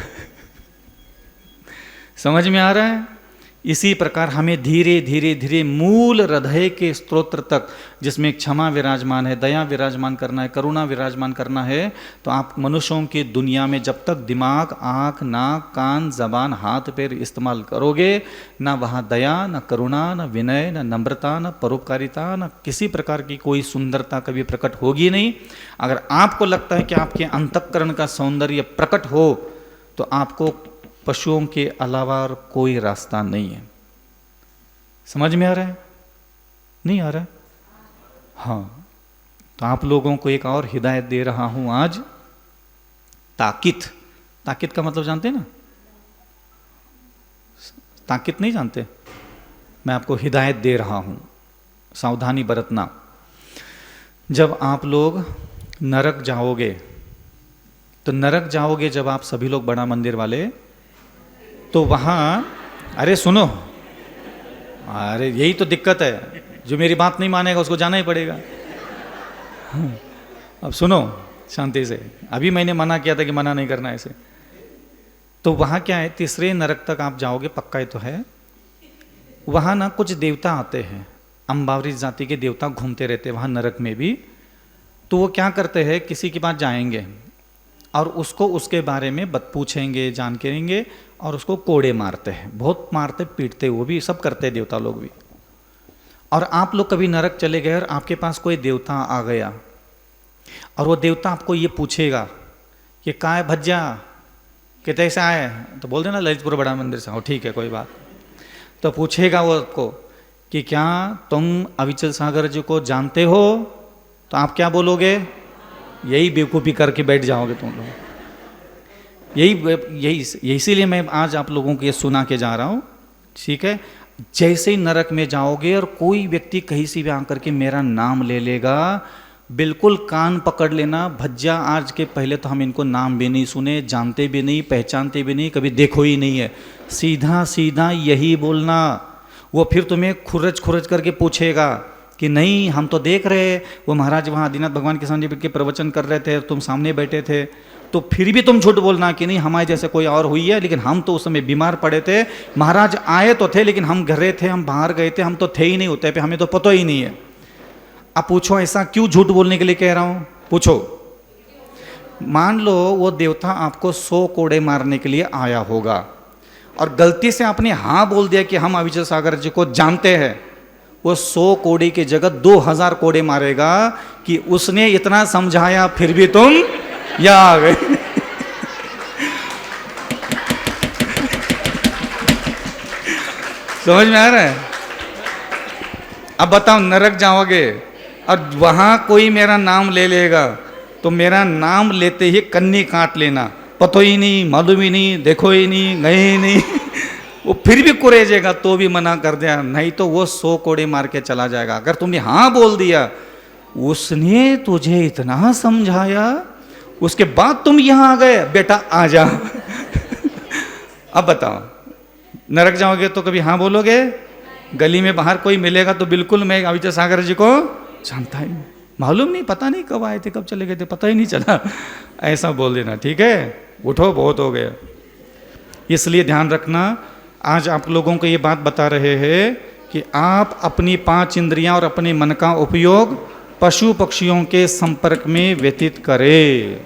समझ में आ रहा है? इसी प्रकार हमें धीरे धीरे धीरे मूल हृदय के स्तोत्र तक, जिसमें क्षमा विराजमान है, दया विराजमान करना है, करुणा विराजमान करना है, तो आप मनुष्यों की दुनिया में जब तक दिमाग, आँख, नाक, कान, जबान, हाथ पैर इस्तेमाल करोगे, ना वहाँ दया, ना करुणा, ना विनय, ना नम्रता, ना परोपकारिता, ना किसी प्रकार की कोई सुंदरता कभी प्रकट होगी नहीं। अगर आपको लगता है कि आपके अंतःकरण का सौंदर्य प्रकट हो, तो आपको पशुओं के अलावा और कोई रास्ता नहीं है। समझ में आ रहा है? नहीं आ रहा है? हाँ, तो आप लोगों को एक और हिदायत दे रहा हूं आज। ताकित, ताकित का मतलब जानते हैं ना? ताकित नहीं जानते? मैं आपको हिदायत दे रहा हूं, सावधानी बरतना। जब आप लोग नरक जाओगे, तो नरक जाओगे जब आप सभी लोग बड़ा मंदिर वाले, तो वहाँ, अरे सुनो, अरे यही तो दिक्कत है, जो मेरी बात नहीं मानेगा उसको जाना ही पड़ेगा। अब सुनो शांति से, अभी मैंने मना किया था कि मना नहीं करना ऐसे। तो वहाँ क्या है, तीसरे नरक तक आप जाओगे, पक्का ही तो है। वहाँ ना कुछ देवता आते हैं, अम्बावरी जाति के देवता घूमते रहते हैं वहाँ नरक में भी। तो वो क्या करते हैं, किसी के पास जाएंगे और उसको उसके बारे में पूछेंगे, जान करेंगे, और उसको कोड़े मारते हैं, बहुत मारते पीटते, वो भी सब करते हैं देवता लोग भी। और आप लोग कभी नरक चले गए और आपके पास कोई देवता आ गया, और वो देवता आपको ये पूछेगा कि कहाँ है भज्जा, कि कैसे आए, तो बोल देना ललितपुर बड़ा मंदिर से। हो ठीक है कोई बात। तो पूछेगा वो आपको कि क्या तुम अविचल सागर जी को जानते हो, तो आप क्या बोलोगे? यही बेवकूफ़ी करके बैठ जाओगे तुम लोग। यही इसीलिए मैं आज आप लोगों को ये सुना के जा रहा हूँ, ठीक है। जैसे ही नरक में जाओगे और कोई व्यक्ति कहीं से भी आकर के मेरा नाम ले लेगा, बिल्कुल कान पकड़ लेना, भज्जा आज के पहले तो हम इनको नाम भी नहीं सुने, जानते भी नहीं, पहचानते भी नहीं, कभी देखो ही नहीं है, सीधा सीधा यही बोलना। वो फिर तुम्हें खुरच खुरच करके पूछेगा कि नहीं हम तो देख रहे, वो महाराज वहाँ आदिनाथ भगवान के सामने बैठ के प्रवचन कर रहे थे, तुम सामने बैठे थे, तो फिर भी तुम झूठ बोलना कि नहीं हमारे जैसे कोई और हुई है, लेकिन हम तो उस समय बीमार पड़े थे, महाराज आए तो थे लेकिन हम घरे थे, हम बाहर गए थे, हम तो थे ही नहीं होते पे, हमें तो पता ही नहीं है। अब पूछो ऐसा क्यों झूठ बोलने के लिए कह रहा हूँ? पूछो। मान लो वो देवता आपको 100 कोड़े मारने के लिए आया होगा और गलती से आपने हाँ बोल दिया कि हम अविचल सागर जी को जानते हैं, वो 100 कोड़े की जगह 2000 कोड़े मारेगा कि उसने इतना समझाया फिर भी तुम यहाँ आ गए। समझ में आ रहा है? अब बताओ, नरक जाओगे और वहां कोई मेरा नाम ले लेगा तो मेरा नाम लेते ही कन्नी काट लेना, पतो ही नहीं, मालूम ही नहीं, देखो ही नहीं, गए ही नहीं। वो फिर भी कुरेजेगा तो भी मना कर दिया, नहीं तो वो 100 कोड़े मार के चला जाएगा। अगर तुमने हाँ बोल दिया, उसने तुझे इतना समझाया, उसके बाद तुम यहां आ गए, बेटा आ जा। अब बताओ, नरक जाओगे तो कभी हाँ बोलोगे? गली में बाहर कोई मिलेगा तो बिल्कुल मैं अविचल सागर जी को जानता ही नहीं, मालूम नहीं, पता नहीं कब आए थे, कब चले गए थे, पता ही नहीं चला, ऐसा बोल देना, ठीक है। उठो, बहुत हो गया। इसलिए ध्यान रखना, आज आप लोगों को ये बात बता रहे हैं कि आप अपनी 5 इंद्रियां और अपने मन का उपयोग पशु पक्षियों के संपर्क में व्यतीत करें।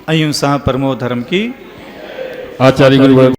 अहिंसा परमो धर्म की आचार्य गुरु